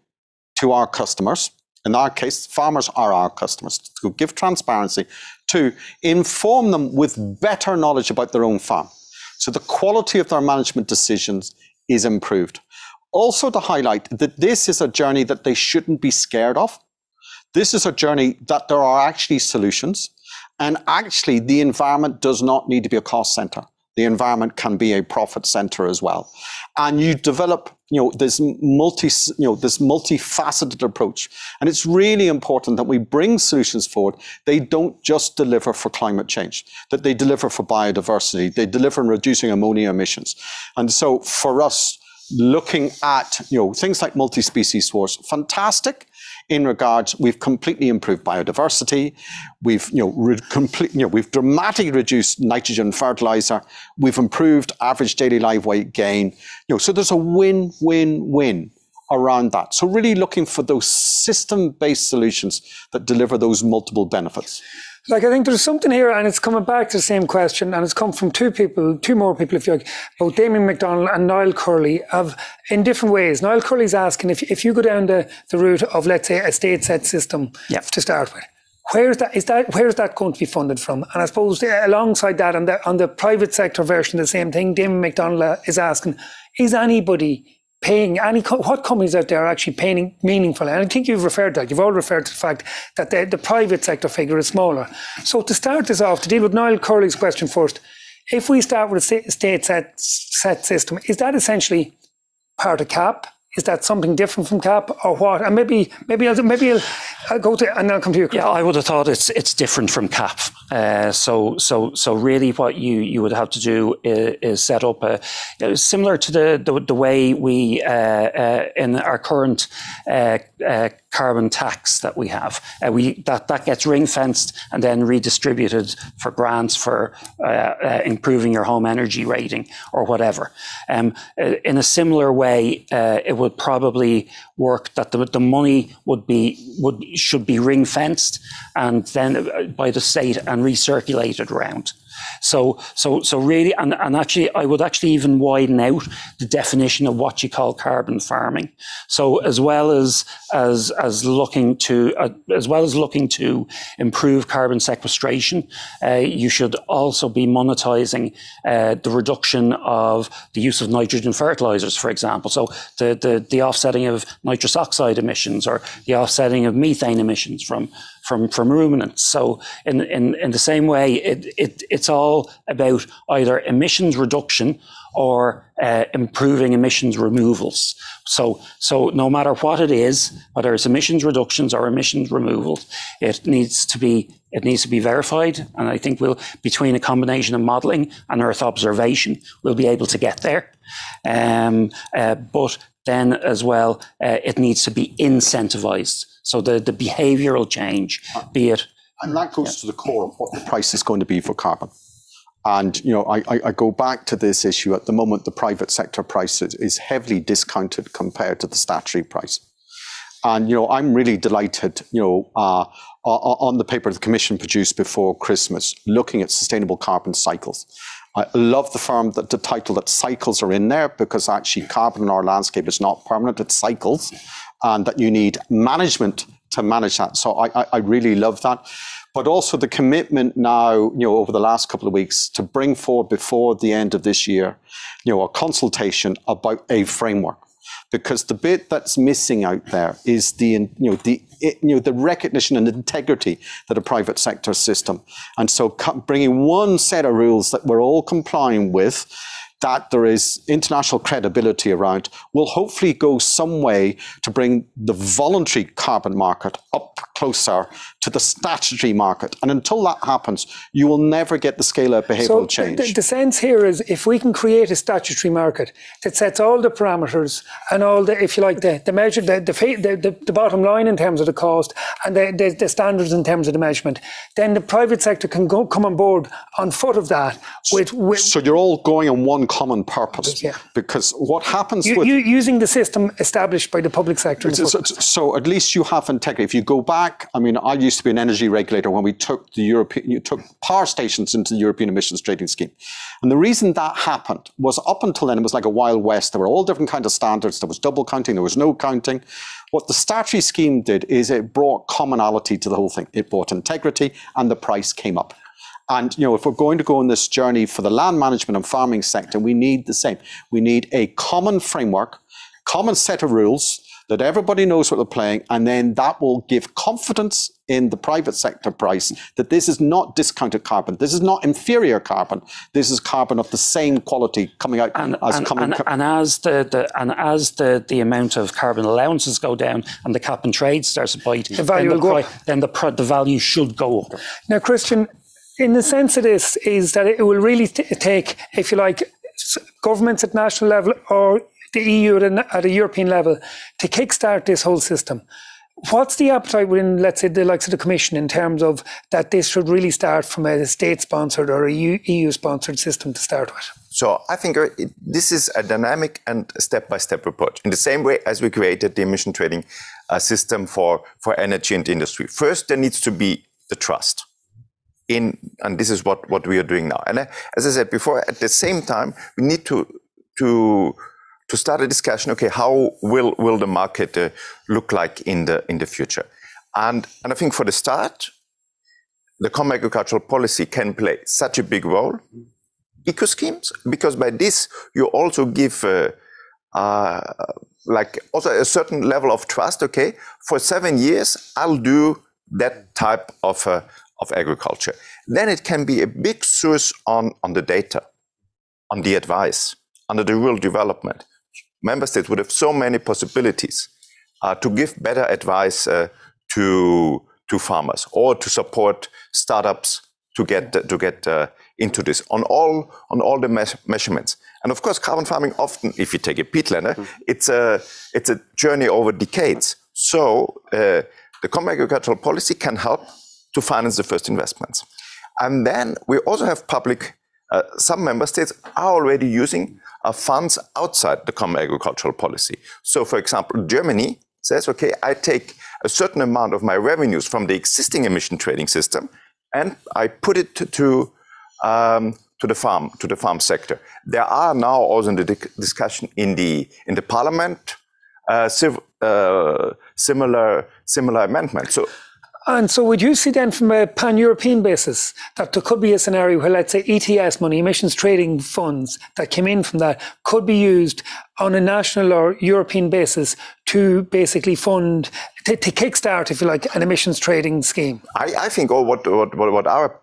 to our customers. In our case, farmers are our customers. To give transparency, to inform them with better knowledge about their own farm. So the quality of their management decisions is improved. Also to highlight that this is a journey that they shouldn't be scared of. This is a journey that there are actually solutions. And actually, the environment does not need to be a cost center. The environment can be a profit center as well. And you develop, this multifaceted approach. And it's really important that we bring solutions forward. They don't just deliver for climate change, that they deliver for biodiversity. They deliver in reducing ammonia emissions. And so for us, looking at, things like multi-species source, fantastic. In regards, we've completely improved biodiversity. We've, we've dramatically reduced nitrogen fertilizer. We've improved average daily live weight gain. So there's a win-win-win around that. So really looking for those system-based solutions that deliver those multiple benefits. Like, I think there's something here, and it's coming back to the same question, and it's come from two more people, if you like, both Damien McDonald and Niall Curley, in different ways. Niall Curley's asking, if you go down the route of, let's say, a state set system to start with, where is that going to be funded from? And I suppose alongside that, on the private sector version, the same thing, Damien McDonald is asking, is anybody paying, what companies out there are actually paying meaningfully? And I think you've all referred to the fact that the private sector figure is smaller. So to start this off, to deal with Niall Curley's question first, if we start with a state set system, is that essentially part of CAP? Is that something different from CAP, or what? And maybe I'll go to, and I'll come to you, Chris. Yeah, I would have thought it's different from CAP. So really, what you would have to do is set up similar to the way we in our current carbon tax that we have. That gets ring fenced and then redistributed for grants for improving your home energy rating or whatever. In a similar way, it would probably work that the money should be ring fenced and then by the state and recirculated around. So really, and actually, I would actually even widen out the definition of what you call carbon farming. So as well as looking to improve carbon sequestration, you should also be monetizing the reduction of the use of nitrogen fertilizers, for example. So the offsetting of nitrous oxide emissions or the offsetting of methane emissions from ruminants. So in the same way, it's all about either emissions reduction or improving emissions removals. So no matter what it is, whether it's emissions reductions or emissions removals, it needs to be verified. And I think between a combination of modelling and Earth observation, we'll be able to get there. But then as well, it needs to be incentivised. So the behavioural change, be it... And that goes to the core of what the price is going to be for carbon. And, I go back to this issue. At the moment, the private sector price is heavily discounted compared to the statutory price. And, I'm really delighted, on the paper the Commission produced before Christmas, looking at sustainable carbon cycles. I love the title that cycles are in there, because actually carbon in our landscape is not permanent, it's cycles, and that you need management to manage that. So I really love that. But also the commitment now, over the last couple of weeks to bring forward before the end of this year, a consultation about a framework. Because the bit that's missing out there is the recognition and integrity that a private sector system. And so bringing one set of rules that we're all complying with, that there is international credibility around will hopefully go some way to bring the voluntary carbon market up closer to the statutory market. And until that happens, you will never get the scale of behavioural change. The sense here is if we can create a statutory market that sets all the parameters and all the, if you like, the measure, the bottom line in terms of the cost and the standards in terms of the measurement, then the private sector can come on board on foot of that. So you're all going on one common purpose. Yeah. Because what happens using the system established by the public sector. So at least you have integrity. If you go back, I mean, I used to be an energy regulator when we took power stations into the European Emissions Trading Scheme. And the reason that happened was up until then, it was like a Wild West. There were all different kinds of standards. There was double counting. There was no counting. What the statutory scheme did is it brought commonality to the whole thing. It brought integrity and the price came up. And, you know, if we're going to go on this journey for the land management and farming sector, we need the same. We need a common framework, common set of rules that everybody knows what they're playing, and then that will give confidence in the private sector price that this is not discounted carbon, this is not inferior carbon, this is carbon of the same quality coming out and as the amount of carbon allowances go down and the cap and trade starts to bite, the value will go up. Then the value should go up. Now, Christian, in the sense of this is that it will really take, if you like, governments at national level or the EU at a European level to kickstart this whole system. What's the appetite within, let's say, the likes of the Commission in terms of that this should really start from a state-sponsored or a EU-sponsored system to start with? So I think this is a dynamic and step-by-step approach. In the same way as we created the emission trading system for energy and industry. First, there needs to be the trust. And this is what we are doing now. And as I said before, at the same time, we need to start a discussion. Okay, how will the market look like in the future? And I think for the start, the Common Agricultural Policy can play such a big role. Eco schemes, because by this you also give like also a certain level of trust. Okay, for 7 years I'll do that type of agriculture. Then it can be a big source on the data, on the advice, under the rural development. Member states would have so many possibilities to give better advice to farmers or to support startups to get into this on all the measurements. And of course, carbon farming often, if you take a peatlander, it's a journey over decades. So the Common Agricultural Policy can help to finance the first investments. And then we also have public. Some member states are already using funds outside the Common Agricultural Policy. So, for example, Germany says, okay, I take a certain amount of my revenues from the existing emission trading system and I put it to the farm sector. There are now also in the discussion in the Parliament similar amendments. And so would you see then from a pan-European basis that there could be a scenario where, let's say, ETS money, emissions trading funds that came in from that could be used on a national or European basis to basically fund, to kickstart, if you like, an emissions trading scheme? I think what our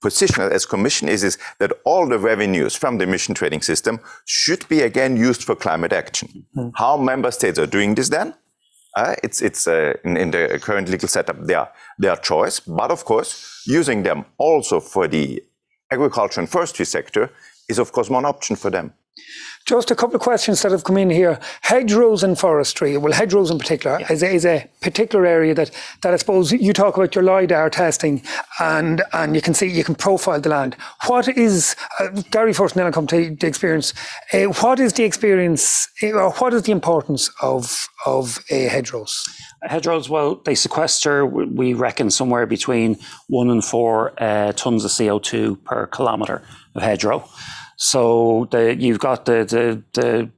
position as Commission is that all the revenues from the emission trading system should be again used for climate action. Mm-hmm. How member states are doing this then? It's in the current legal setup, their choice. But of course, using them also for the agriculture and forestry sector is of course one option for them. Just a couple of questions that have come in here. Hedgerows and forestry, well, hedgerows in particular, is a particular area that I suppose you talk about your LiDAR testing and you can see, you can profile the land. What is, Gary first and then I'll come to the experience. What is the experience, or what is the importance of hedgerows? Hedgerows, well, they sequester, we reckon, somewhere between 1 and 4 tons of CO2 per kilometre of hedgerow. So you've got the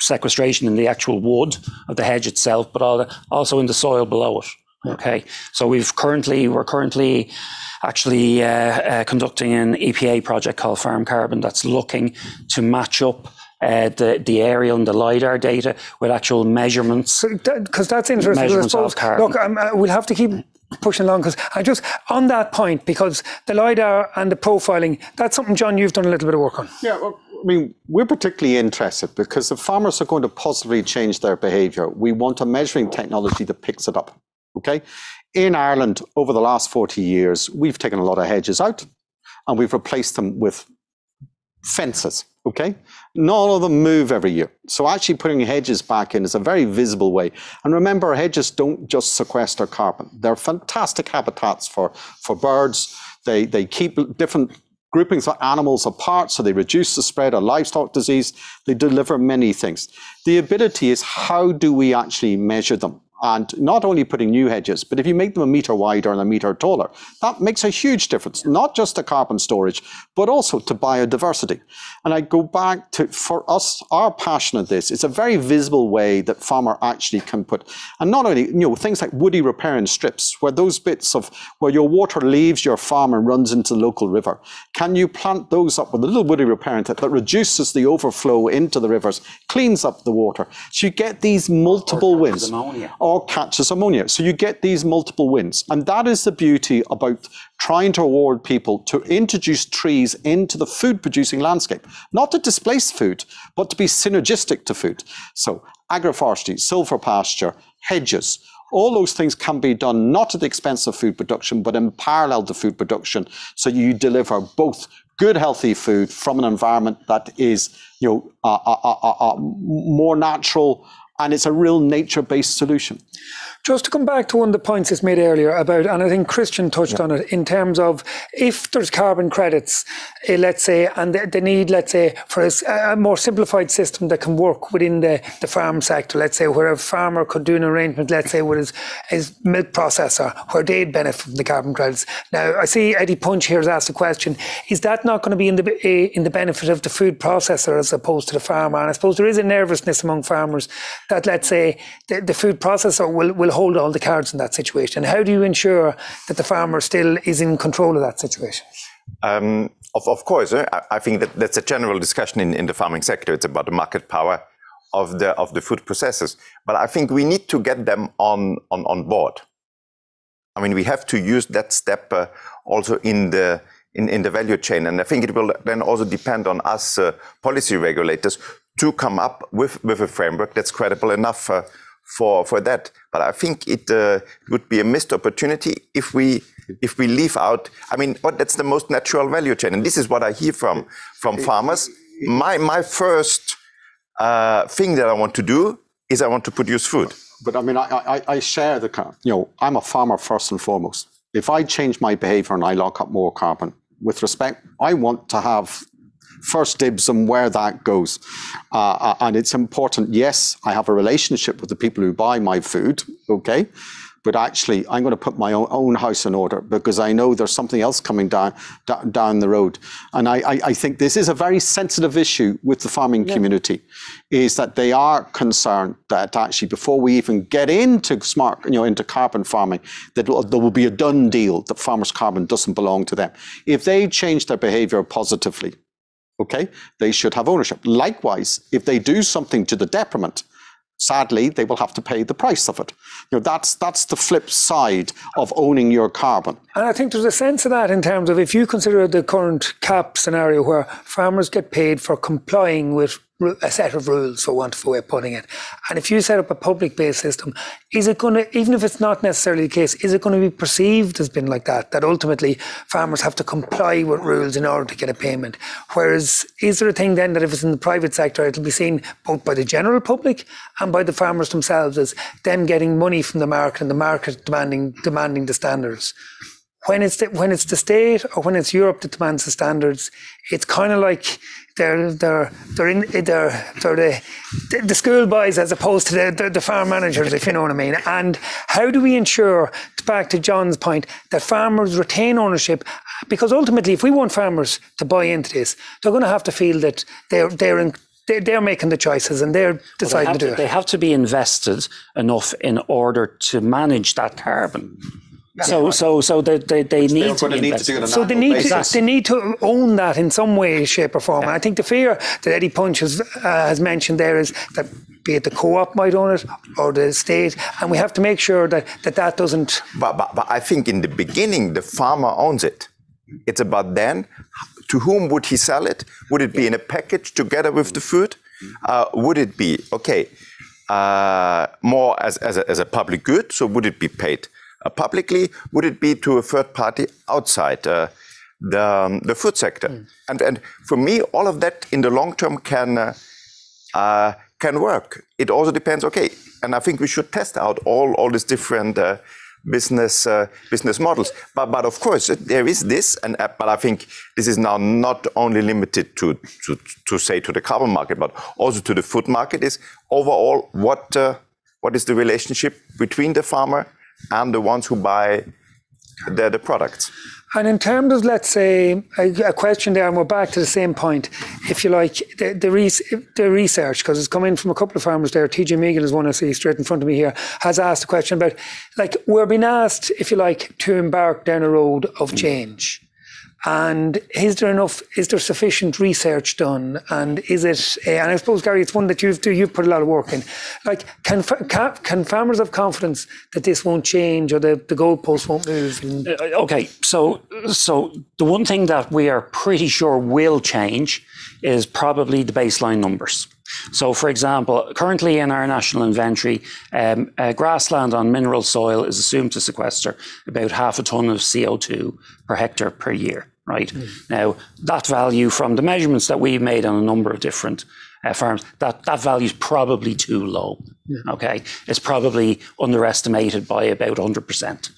sequestration in the actual wood of the hedge itself, but also in the soil below it. Okay, so we're currently actually conducting an EPA project called Farm Carbon that's looking to match up the aerial and the LiDAR data with actual measurements. Because that's interesting. Measurements of carbon. Look, we'll have to keep pushing along, because I just, on that point, because the LiDAR and the profiling, that's something, John, you've done a little bit of work on. Yeah, well, I mean, we're particularly interested because if farmers are going to positively change their behaviour, we want a measuring technology that picks it up, okay? In Ireland, over the last 40 years, we've taken a lot of hedges out and we've replaced them with fences, okay? Not all of them move every year. So actually putting hedges back in is a very visible way. And remember, hedges don't just sequester carbon. They're fantastic habitats for birds. They keep different groupings of animals apart, so they reduce the spread of livestock disease. They deliver many things. The ability is, how do we actually measure them? And not only putting new hedges, but if you make them a metre wider and a metre taller, that makes a huge difference, not just to carbon storage, but also to biodiversity. And I go back to, for us, our passion of this, it's a very visible way that farmer actually can put, and not only, things like woody riparian strips, where those bits of, where your water leaves your farm and runs into the local river. Can you plant those up with a little woody riparian that reduces the overflow into the rivers, cleans up the water? So you get these multiple wins. Or catches ammonia. So you get these multiple wins. And that is the beauty about trying to reward people to introduce trees into the food producing landscape, not to displace food, but to be synergistic to food. So agroforestry, silvopasture, hedges, all those things can be done not at the expense of food production, but in parallel to food production. So you deliver both good, healthy food from an environment that is, more natural, and it's a real nature-based solution. Just to come back to one of the points that's made earlier about, and I think Christian touched on it, in terms of if there's carbon credits, let's say, and the need, let's say, for a more simplified system that can work within the farm sector, let's say, where a farmer could do an arrangement, let's say, with his milk processor, where they'd benefit from the carbon credits. Now, I see Eddie Punch here has asked a question, is that not going to be in the benefit of the food processor as opposed to the farmer? And I suppose there is a nervousness among farmers that, let's say, the food processor will hold all the cards in that situation. How do you ensure that the farmer still is in control of that situation? Of course, I think that's a general discussion in the farming sector. It's about the market power of the food processors. But I think we need to get them on board. I mean, we have to use that step also in the value chain. And I think it will then also depend on us policy regulators to come up with a framework that's credible enough for that. But I think it would be a missed opportunity if we leave out, I mean, that's the most natural value chain. And this is what I hear from farmers. My first thing that I want to do is I want to produce food. But I mean, I share I'm a farmer first and foremost. If I change my behavior and I lock up more carbon, with respect, I want to have first dibs on where that goes. And it's important, yes, I have a relationship with the people who buy my food, okay? But actually, I'm going to put my own house in order because I know there's something else coming down the road. And I think this is a very sensitive issue with the farming community, is that they are concerned that actually before we even get into smart, into carbon farming, that there will be a done deal that farmers' carbon doesn't belong to them. If they change their behavior positively, okay, they should have ownership. Likewise, if they do something to the detriment, sadly, they will have to pay the price of it. That's the flip side of owning your carbon. And I think there's a sense of that in terms of if you consider the current CAP scenario where farmers get paid for complying with a set of rules, for want of a way of putting it. And if you set up a public-based system, is it going to, even if it's not necessarily the case, is it going to be perceived as being like that ultimately farmers have to comply with rules in order to get a payment? Whereas, is there a thing then that if it's in the private sector, it'll be seen both by the general public and by the farmers themselves as them getting money from the market and the market demanding the standards? When it's the state or when it's Europe that demands the standards, it's kind of like they're the schoolboys as opposed to the farm managers, if you know what I mean. And how do we ensure, back to John's point, that farmers retain ownership? Because ultimately, if we want farmers to buy into this, they're going to have to feel that they're making the choices and they're deciding to do it. They have to be invested enough in order to manage that carbon. So they need to be invested. So they need to own that in some way, shape or form. And I think the fear that Eddie Punch has mentioned there is that be it the co-op might own it or the state, and we have to make sure that doesn't. But I think in the beginning the farmer owns it. It's about then, to whom would he sell it? Would it be in a package together with the food? Would it be more as a public good? So would it be paid publicly? Would it be to a third party outside the food sector? And for me, all of that in the long term can work. It also depends. Okay, and I think we should test out all these different business models. But of course there is this, but I think this is now not only limited to the carbon market, but also to the food market. Is overall what is the relationship between the farmer and the ones who buy the products. And in terms of, let's say, a question there, and we're back to the same point, if you like, the research, because it's come in from a couple of farmers there. TJ Megan is one I see straight in front of me here, has asked a question about, like, we're being asked, if you like, to embark down a road of change. And is there sufficient research done? And is it, and I suppose, Gary, it's one that you've put a lot of work in. Like, can farmers have confidence that this won't change or the goalposts won't move? Okay, so the one thing that we are pretty sure will change is probably the baseline numbers. So, for example, currently in our national inventory, grassland on mineral soil is assumed to sequester about 0.5 ton of CO2 per hectare per year, right? Now, that value from the measurements that we've made on a number of different farms, that value is probably too low, okay? It's probably underestimated by about 100%.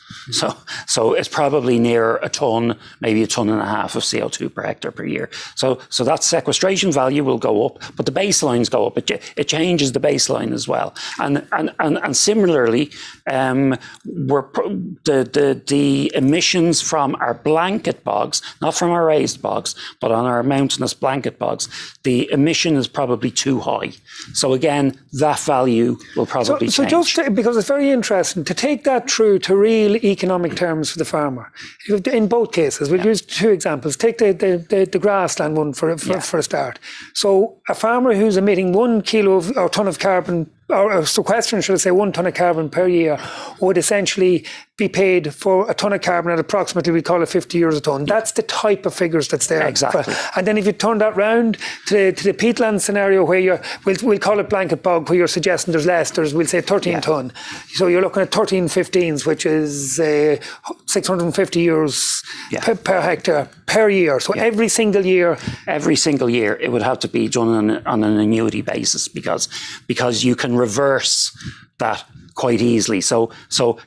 So it's probably near 1 ton, maybe 1.5 tons of CO2 per hectare per year. So that sequestration value will go up, but the baselines go up. It changes the baseline as well. And similarly, the emissions from our blanket bogs, not from our raised bogs, but on our mountainous blanket bogs, the emission is probably too high. So again, that value will probably change. So just because it's very interesting to take that through to real economic terms for the farmer. In both cases, we'll use 2 examples. Take the grassland one for a start. So a farmer who's emitting 1 kilo or ton of carbon, or sequestering, should I say, 1 ton of carbon per year, would essentially be paid for a ton of carbon at approximately, we call it €50 a ton. That's the type of figures that's there. Exactly. And then if you turn that round to the peatland scenario where we'll call it blanket bog, where you're suggesting there's less, we'll say 13 ton. So you're looking at 13 15s, which is €650 per hectare per year. So every single year, it would have to be done on an annuity basis because you can reverse that quite easily. So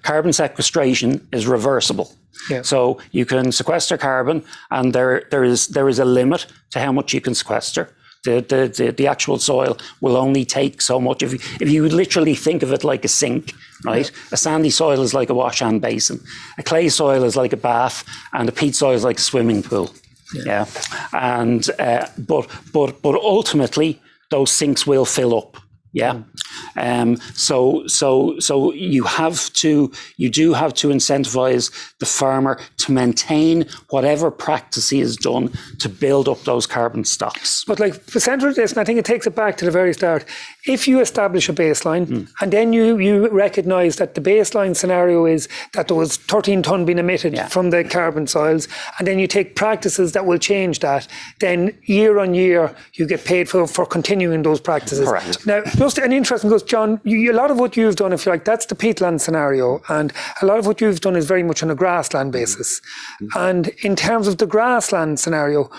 carbon sequestration is reversible. Yeah. So you can sequester carbon, and there is a limit to how much you can sequester. The actual soil will only take so much. If you literally think of it like a sink, right? A sandy soil is like a wash hand basin. A clay soil is like a bath, and a peat soil is like a swimming pool. Yeah. And but ultimately those sinks will fill up. Yeah. So you do have to incentivize the farmer to maintain whatever practice he has done to build up those carbon stocks. But like the centre of this, and I think it takes it back to the very start, if you establish a baseline and then you recognise that the baseline scenario is that there was 13 tonne being emitted from the carbon soils, and then you take practices that will change that, then year on year you get paid for continuing those practices. Correct. Now, just an interesting, because John, a lot of what you've done, if you like, that's the peatland scenario, and a lot of what you've done is very much on a grassland basis. And in terms of the grassland scenario,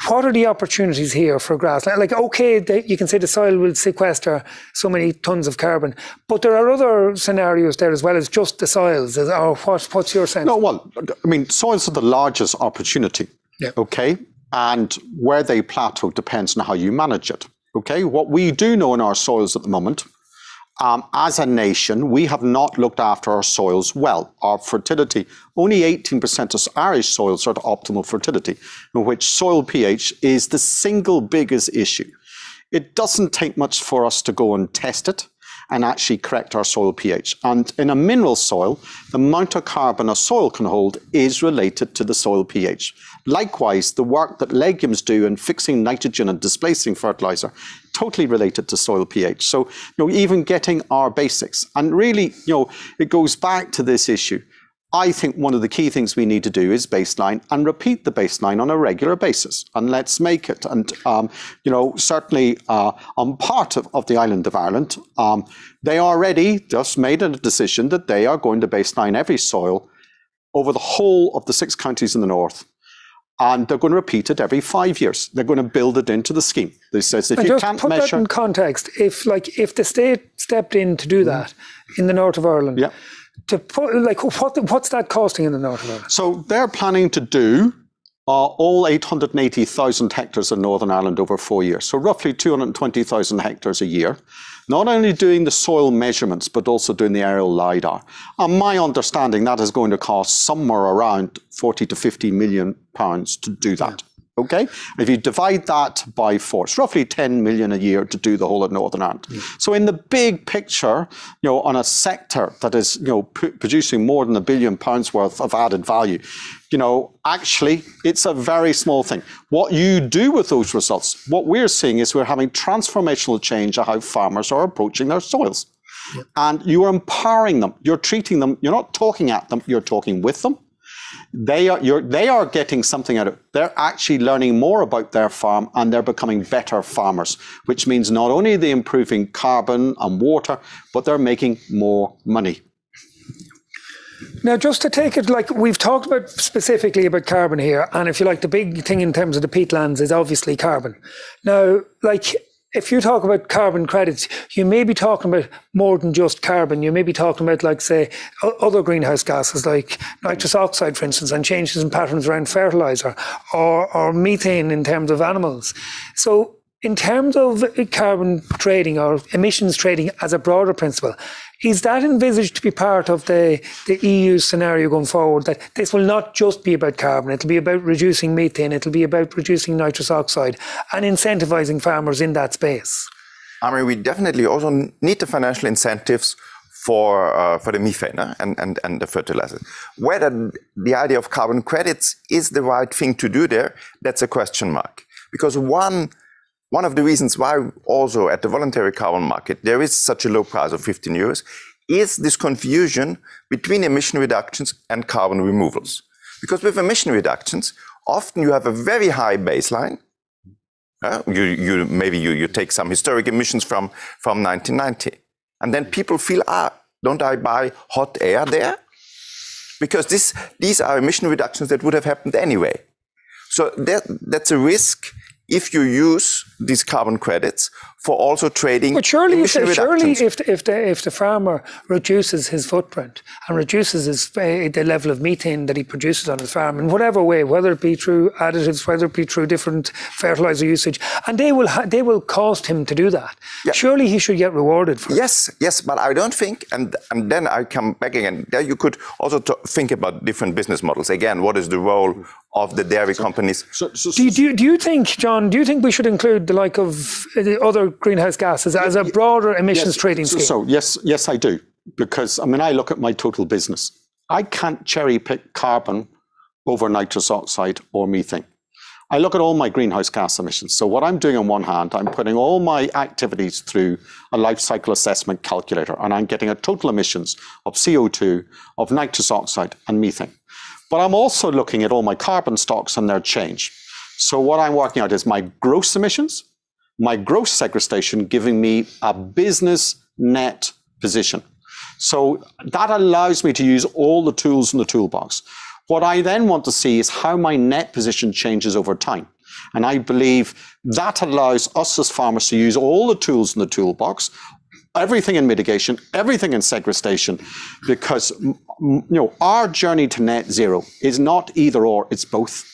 what are the opportunities here for grassland? Like, okay, you can say the soil will sequester so many tons of carbon, but there are other scenarios there as well as just the soils. Or what's your sense? No, well, I mean, soils are the largest opportunity, okay? And where they plateau depends on how you manage it. Okay, what we do know in our soils at the moment, as a nation, we have not looked after our soils well. Our fertility, only 18% of Irish soils are at optimal fertility, in which soil pH is the single biggest issue. It doesn't take much for us to go and test it and actually correct our soil pH. And in a mineral soil, the amount of carbon a soil can hold is related to the soil pH. Likewise, the work that legumes do in fixing nitrogen and displacing fertilizer, totally related to soil pH. So, even getting our basics. And really, it goes back to this issue. I think one of the key things we need to do is baseline and repeat the baseline on a regular basis. And let's make it. And, certainly on part of the island of Ireland, they already just made a decision that they are going to baseline every soil over the whole of the 6 counties in the north. And they're going to repeat it every 5 years. They're going to build it into the scheme. They says if you can't put measure, that in context, if the state stepped in to do that in the north of Ireland, yeah. To put what's that costing in the north of Ireland? So they're planning to do all 880,000 hectares in Northern Ireland over 4 years. So roughly 220,000 hectares a year. Not only doing the soil measurements, but also doing the aerial LiDAR. And my understanding, that is going to cost somewhere around 40 to 50 million pounds to do that. Yeah. Okay? If you divide that by 4, it's roughly 10 million a year to do the whole of Northern Ireland. So in the big picture, on a sector that is, producing more than £1 billion worth of added value, actually, it's a very small thing. What you do with those results, what we're seeing is we're having transformational change of how farmers are approaching their soils. Yep. And you are empowering them. You're treating them. You're not talking at them. You're talking with them. They are getting something out of it. They're actually learning more about their farm, and they're becoming better farmers, which means not only are they improving carbon and water, but they're making more money. Now, just to take it, we've talked about specifically about carbon here, and if you like, the big thing in terms of the peatlands is obviously carbon. Now, if you talk about carbon credits, you may be talking about more than just carbon. You may be talking about, say, other greenhouse gases like nitrous oxide, for instance, and changes in patterns around fertilizer, or methane in terms of animals. So in terms of carbon trading or emissions trading as a broader principle, is that envisaged to be part of the EU scenario going forward, that this will not just be about carbon, it'll be about reducing methane, it'll be about reducing nitrous oxide and incentivising farmers in that space? We definitely also need the financial incentives for the methane and the fertilizer. Whether the idea of carbon credits is the right thing to do there, that's a question mark. Because one of the reasons why also at the voluntary carbon market there is such a low price of €15 is this confusion between emission reductions and carbon removals. Because with emission reductions, often you have a very high baseline. You take some historic emissions from 1990. And then people feel, don't I buy hot air there? Because these are emission reductions that would have happened anyway. So that's a risk if you use these carbon credits for also trading. But surely if the farmer reduces his footprint and reduces the level of methane that he produces on his farm in whatever way, whether it be through additives, whether it be through different fertilizer usage, and they will cost him to do that. Yeah. Surely he should get rewarded for it. Yes, but I don't think, and then I come back again, there you could also think about different business models. Again, what is the role of the dairy companies? Do you think, John, we should include the like of the other greenhouse gases as a broader emissions trading scheme? So yes, I do. Because, I look at my total business. I can't cherry pick carbon over nitrous oxide or methane. I look at all my greenhouse gas emissions. So what I'm doing on one hand, I'm putting all my activities through a life cycle assessment calculator, and I'm getting a total emissions of CO2, of nitrous oxide and methane. But I'm also looking at all my carbon stocks and their change. So what I'm working out is my gross emissions, my gross sequestration, giving me a business net position. So that allows me to use all the tools in the toolbox. What I then want to see is how my net position changes over time. And I believe that allows us as farmers to use all the tools in the toolbox, everything in mitigation, everything in sequestration, because our journey to net zero is not either or, it's both.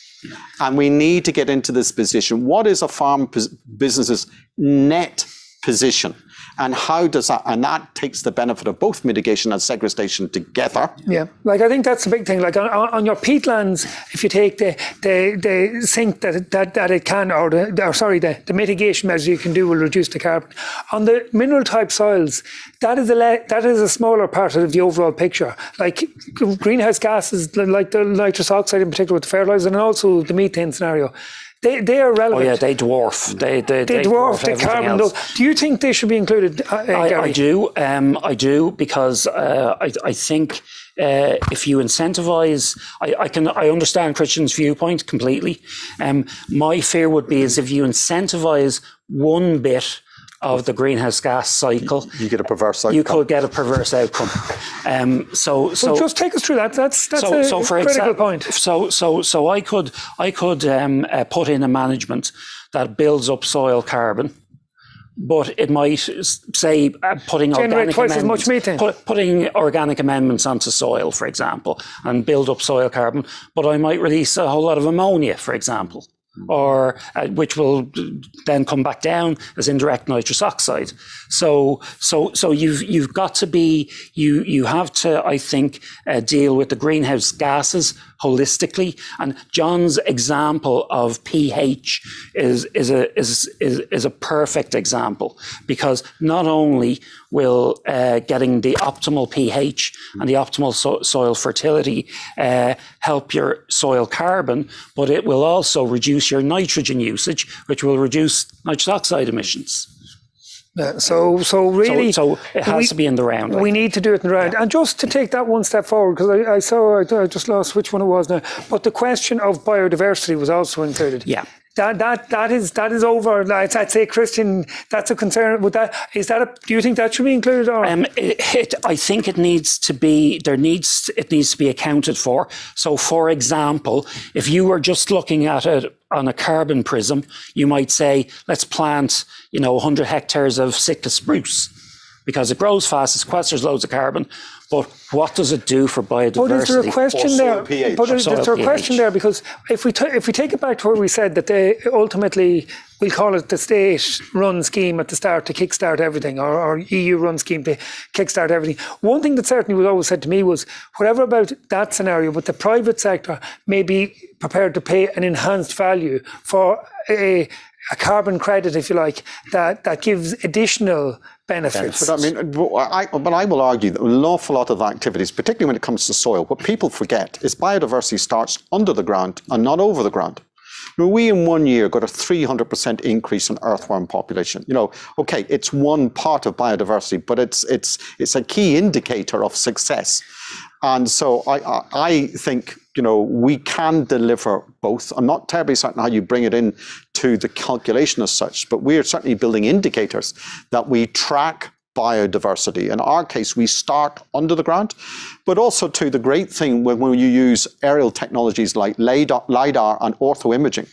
And we need to get into this position. What is a farm business's net position? And how does that, and that takes the benefit of both mitigation and sequestration together. Yeah, like I think that's the big thing. Like on your peatlands, if you take the sink that it can, or the mitigation measures you can do will reduce the carbon. On the mineral type soils, that is a smaller part of the overall picture. Like greenhouse gases, like the nitrous oxide in particular with the fertilizer, and also the methane scenario. They are relevant. Oh yeah, they dwarf. They dwarf the carbon. Do you think they should be included? I do because I think if you incentivise, I understand Christian's viewpoint completely. My fear would be is if you incentivise one bit of the greenhouse gas cycle, you get a perverse outcome. You could get a perverse outcome. So just take us through that. That's a critical point. So I could put in a management that builds up soil carbon, but it might say putting organic twice as much methane. Putting organic amendments onto soil, for example, and build up soil carbon. But I might release a whole lot of ammonia, for example, or which will then come back down as indirect nitrous oxide. So you've got to be you have to, I think, deal with the greenhouse gases holistically. And John's example of pH is a perfect example, because not only will getting the optimal pH and the optimal soil fertility help your soil carbon, but it will also reduce your nitrogen usage, which will reduce nitrous oxide emissions. So really, so it has to be in the round. We need to do it in the round. Yeah. And just to take that one step forward, because I just lost which one it was now, but the question of biodiversity was also included. Yeah. That is over. I'd say, Christian, that's a concern. Do you think that should be included? Or? I think it needs to be. It needs to be accounted for. So, for example, if you were just looking at it on a carbon prism, you might say, let's plant, 100 hectares of Sitka spruce, because it grows fast, it sequesters loads of carbon. But what does it do for biodiversity? But is there a question there? But is there a question there? Because if we take it back to where we said that they ultimately, we'll call it the state-run scheme at the start to kickstart everything, or EU-run scheme to kickstart everything. One thing that certainly was always said to me was, whatever about that scenario, but the private sector may be prepared to pay an enhanced value for a carbon credit, if you like, that gives additional benefits. But I will argue that an awful lot of activities, particularly when it comes to soil, what people forget is biodiversity starts under the ground and not over the ground. We in 1 year got a 300% increase in earthworm population. Okay, it's one part of biodiversity, but it's a key indicator of success. And so I think, we can deliver both. I'm not terribly certain how you bring it in to the calculation as such, but we're certainly building indicators that we track biodiversity. In our case, we start under the ground, but also too, the great thing when you use aerial technologies like LiDAR and orthoimaging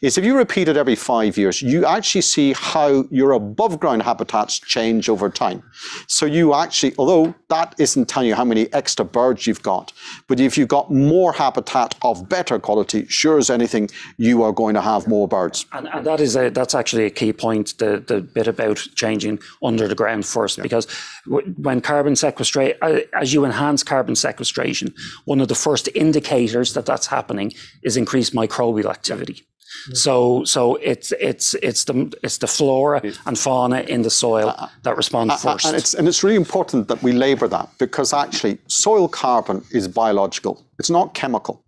is if you repeat it every 5 years, you actually see how your above ground habitats change over time. So you actually, although that isn't telling you how many extra birds you've got, but if you've got more habitat of better quality, sure as anything, you are going to have more birds. And that's actually a key point, the bit about changing under the ground first, because when carbon sequestration, as you enhance carbon sequestration, one of the first indicators that that's happening is increased microbial activity. So it's the flora and fauna in the soil that respond first. And it's really important that we labour that, because actually soil carbon is biological. It's not chemical.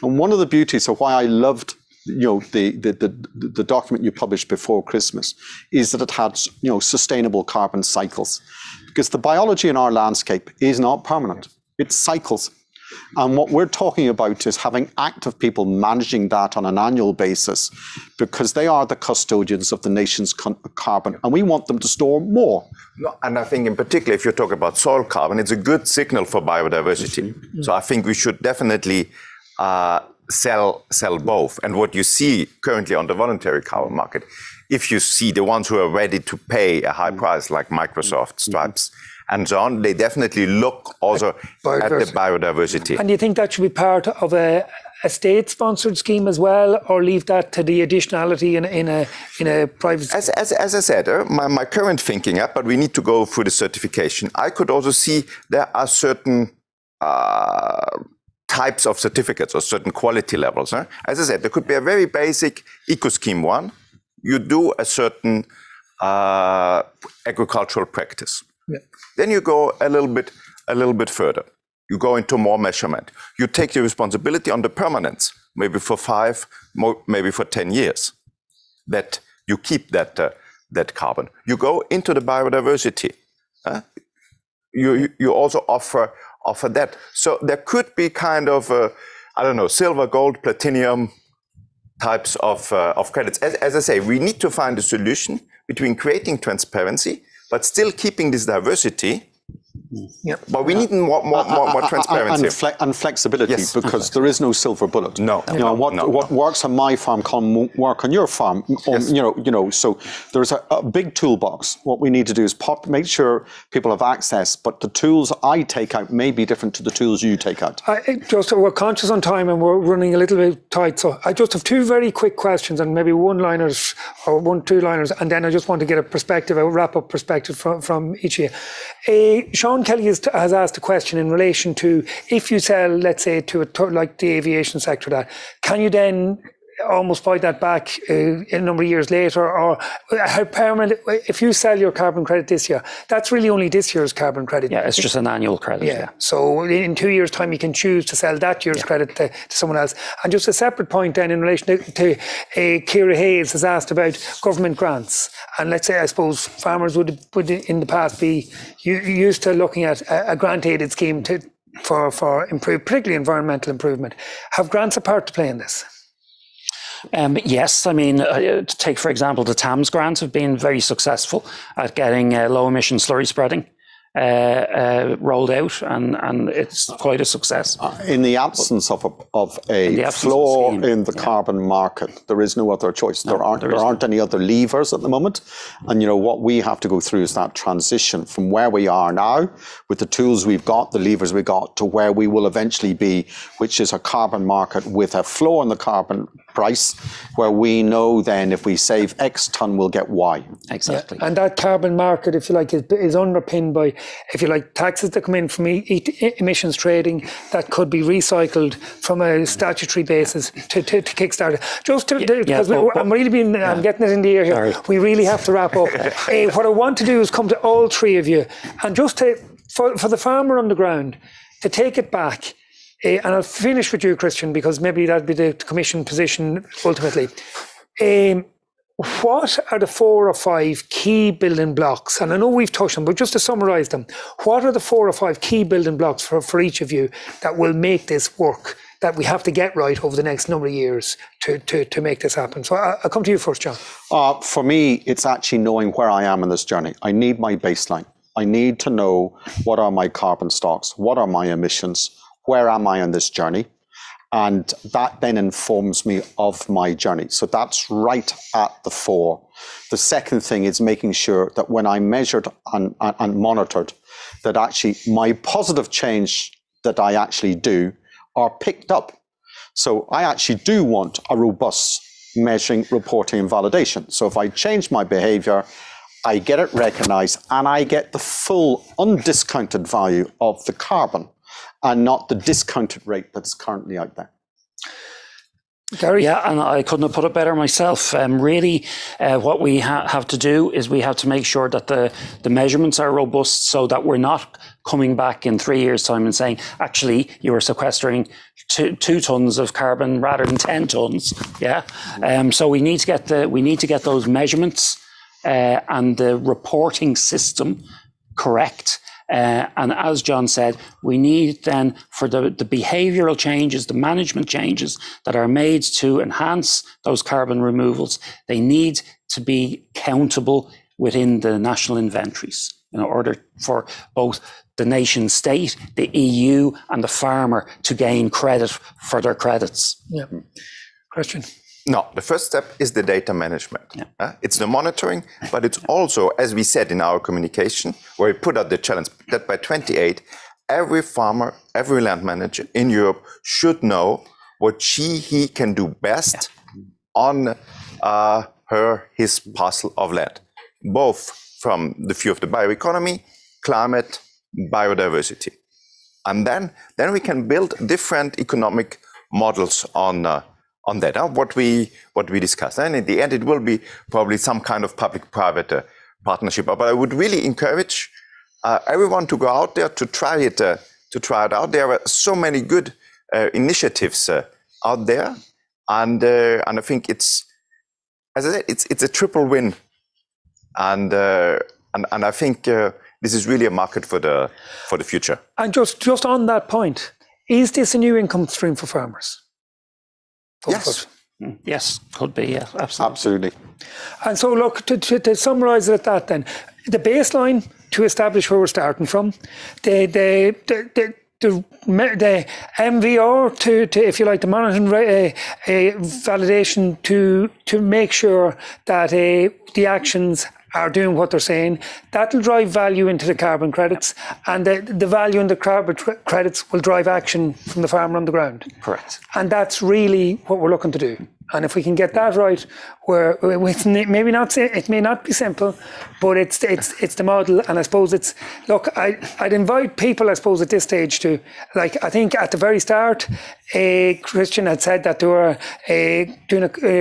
And one of the beauties of why I loved the document you published before Christmas is that it had sustainable carbon cycles, because the biology in our landscape is not permanent. It cycles. And what we're talking about is having active people managing that on an annual basis, because they are the custodians of the nation's carbon, and we want them to store more. And I think in particular, if you talk about soil carbon, it's a good signal for biodiversity. Mm-hmm. So I think we should definitely sell both. And what you see currently on the voluntary carbon market if you see the ones who are ready to pay a high price, like Microsoft, Stripes, and so on, they definitely look also at the biodiversity. And do you think that should be part of a state-sponsored scheme as well, or leave that to the additionality in a private scheme? As I said, my current thinking, but we need to go through the certification. I could also see there are certain types of certificates or certain quality levels. As I said, there could be a very basic eco-scheme one. You do a certain agricultural practice. Yeah. Then you go a little bit further. You go into more measurement. You take the responsibility on the permanence, maybe for 5, maybe for 10 years, that you keep that carbon. You go into the biodiversity. You also offer that. So there could be kind of, I don't know, silver, gold, platinum types of credits. As I say, we need to find a solution between creating transparency, but still keeping this diversity. Yep. But we need more transparency and flexibility, yes, because there is no silver bullet. No. What works on my farm can't work on your farm. Yes. So there's a big toolbox. What we need to do is make sure people have access, but the tools I take out may be different to the tools you take out. We're conscious on time and we're running a little bit tight, so I just have 2 very quick questions and maybe one-liners or 2-liners, and then I just want to get a wrap-up perspective from each of you. Sean Kelly has asked a question in relation to, if you sell, let's say, to like the aviation sector, can you then almost buy that back a number of years later, or how permanent? If you sell your carbon credit this year, that's really only this year's carbon credit. Yeah, it's just an annual credit. Yeah. So in 2 years' time, you can choose to sell that year's credit to someone else. And just a separate point then in relation to Ciara Hayes has asked about government grants. And let's say, I suppose, farmers would in the past be used to looking at a grant-aided scheme for particularly environmental improvement. Have grants a part to play in this? Yes, I mean, take for example, the TAMS grants have been very successful at getting low emission slurry spreading rolled out, and it's quite a success. In the absence of a floor in the carbon market, there is no other choice. There aren't any other levers at the moment. And what we have to go through is that transition from where we are now with the tools we've got, the levers we've got, to where we will eventually be, which is a carbon market with a floor in the carbon price, where we know then if we save X ton, we'll get Y. Exactly. Yeah. And that carbon market, if you like, is underpinned by, if you like, taxes that come in from emissions trading that could be recycled from a statutory basis to kickstart it. Just to, because I'm getting it in the ear here. Sorry. We really have to wrap up. What I want to do is come to all 3 of you, and just for the farmer on the ground to take it back. And I'll finish with you, Christian, because maybe that'd be the Commission position ultimately. What are the 4 or 5 key building blocks? And I know we've touched them, but just to summarise them, what are the 4 or 5 key building blocks for each of you that will make this work, that we have to get right over the next number of years to make this happen? So I'll come to you first, John. For me, it's actually knowing where I am in this journey. I need my baseline. I need to know what are my carbon stocks, what are my emissions, where am I on this journey? And that then informs me of my journey. So that's right at the fore. The second thing is making sure that when I measured and monitored, that actually my positive change that I actually do are picked up. So I actually do want a robust measuring, reporting, and validation. So if I change my behavior, I get it recognized, and I get the full undiscounted value of the carbon, and not the discounted rate that's currently out there. Gary? Yeah, and I couldn't have put it better myself. Really, what we have to do is we have to make sure that the measurements are robust, so that we're not coming back in 3 years' time and saying, actually, you were sequestering 2 tons of carbon rather than 10 tons. Yeah, so we need to get those measurements and the reporting system correct. And as John said, we need then for the behavioural changes, the management changes that are made to enhance those carbon removals, they need to be countable within the national inventories in order for both the nation state, the EU and the farmer to gain credit for their credits. Yeah. Christian? No, the first step is the data management. Yeah. It's the monitoring, but it's also, as we said in our communication, where we put out the challenge that by 28, every farmer, every land manager in Europe should know what he can do best on his parcel of land, both from the view of the bioeconomy, climate, biodiversity. And then we can build different economic models on that, what we discussed. And in the end, it will be probably some kind of public-private partnership. But I would really encourage everyone to go out there to try it out. There are so many good initiatives out there, and I think it's, as I said, it's a triple win, and I think this is really a market for the future. And just on that point, is this a new income stream for farmers? Yes. Yes, could be, yeah, absolutely. Absolutely. And so, look, to summarise it at that then, the baseline to establish where we're starting from, the MVR to if you like, the monitoring validation to make sure that the actions are doing what they're saying, that'll drive value into the carbon credits, and the value in the carbon credits will drive action from the farmer on the ground. Correct. And that's really what we're looking to do. And if we can get that right, maybe not, it may not be simple, but it's the model. And I suppose I'd invite people, I suppose, at this stage to, like, I think at the very start, Christian had said that they were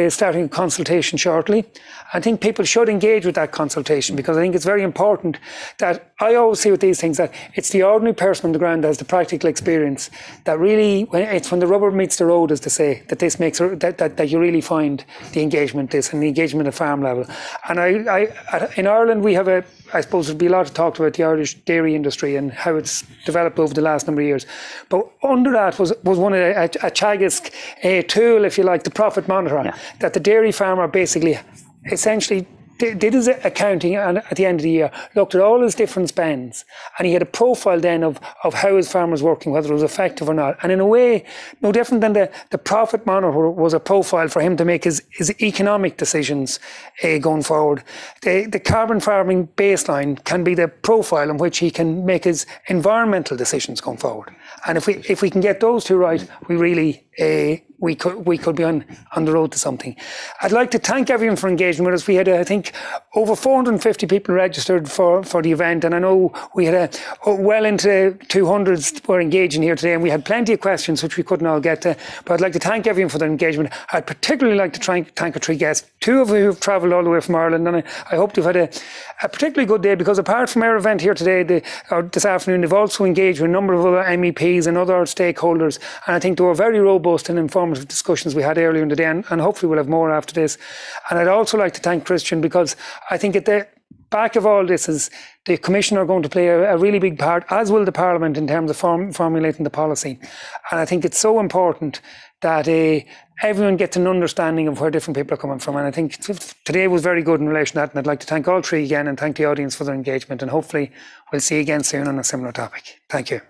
starting a consultation shortly. I think people should engage with that consultation, because I think it's very important that I always see with these things that it's the ordinary person on the ground that has the practical experience that really, it's when the rubber meets the road, as they say, that this makes that you really find the engagement and the engagement at farm level. And in Ireland we have I suppose there'd be a lot of talk about the Irish dairy industry and how it's developed over the last number of years. But under that was one of a Teagasc tool, if you like, the profit monitor, that the dairy farmer basically essentially did his accounting, and at the end of the year looked at all his different spends, and he had a profile then of how his farm was working, whether it was effective or not. And in a way, no different than the profit monitor was a profile for him to make his economic decisions going forward. The carbon farming baseline can be the profile in which he can make his environmental decisions going forward. And if we can get those two right, we really we could be on the road to something. I'd like to thank everyone for engaging with us. We had, I think, over 450 people registered for the event, and I know we had well into 200s were engaging here today, and we had plenty of questions which we couldn't all get to. But I'd like to thank everyone for their engagement. I'd particularly like to thank our three guests, two of you who've travelled all the way from Ireland, and I hope you've had a particularly good day, because apart from our event here today, this afternoon, they've also engaged with a number of other MEPs and other stakeholders, and I think they were very robust and informative discussions we had earlier in the day, and hopefully we'll have more after this. And I'd also like to thank Christian, because I think at the back of all this is the Commission are going to play a really big part, as will the Parliament, in terms of formulating the policy. And I think it's so important that everyone gets an understanding of where different people are coming from. And I think today was very good in relation to that. And I'd like to thank all three again, and thank the audience for their engagement. And hopefully we'll see you again soon on a similar topic. Thank you.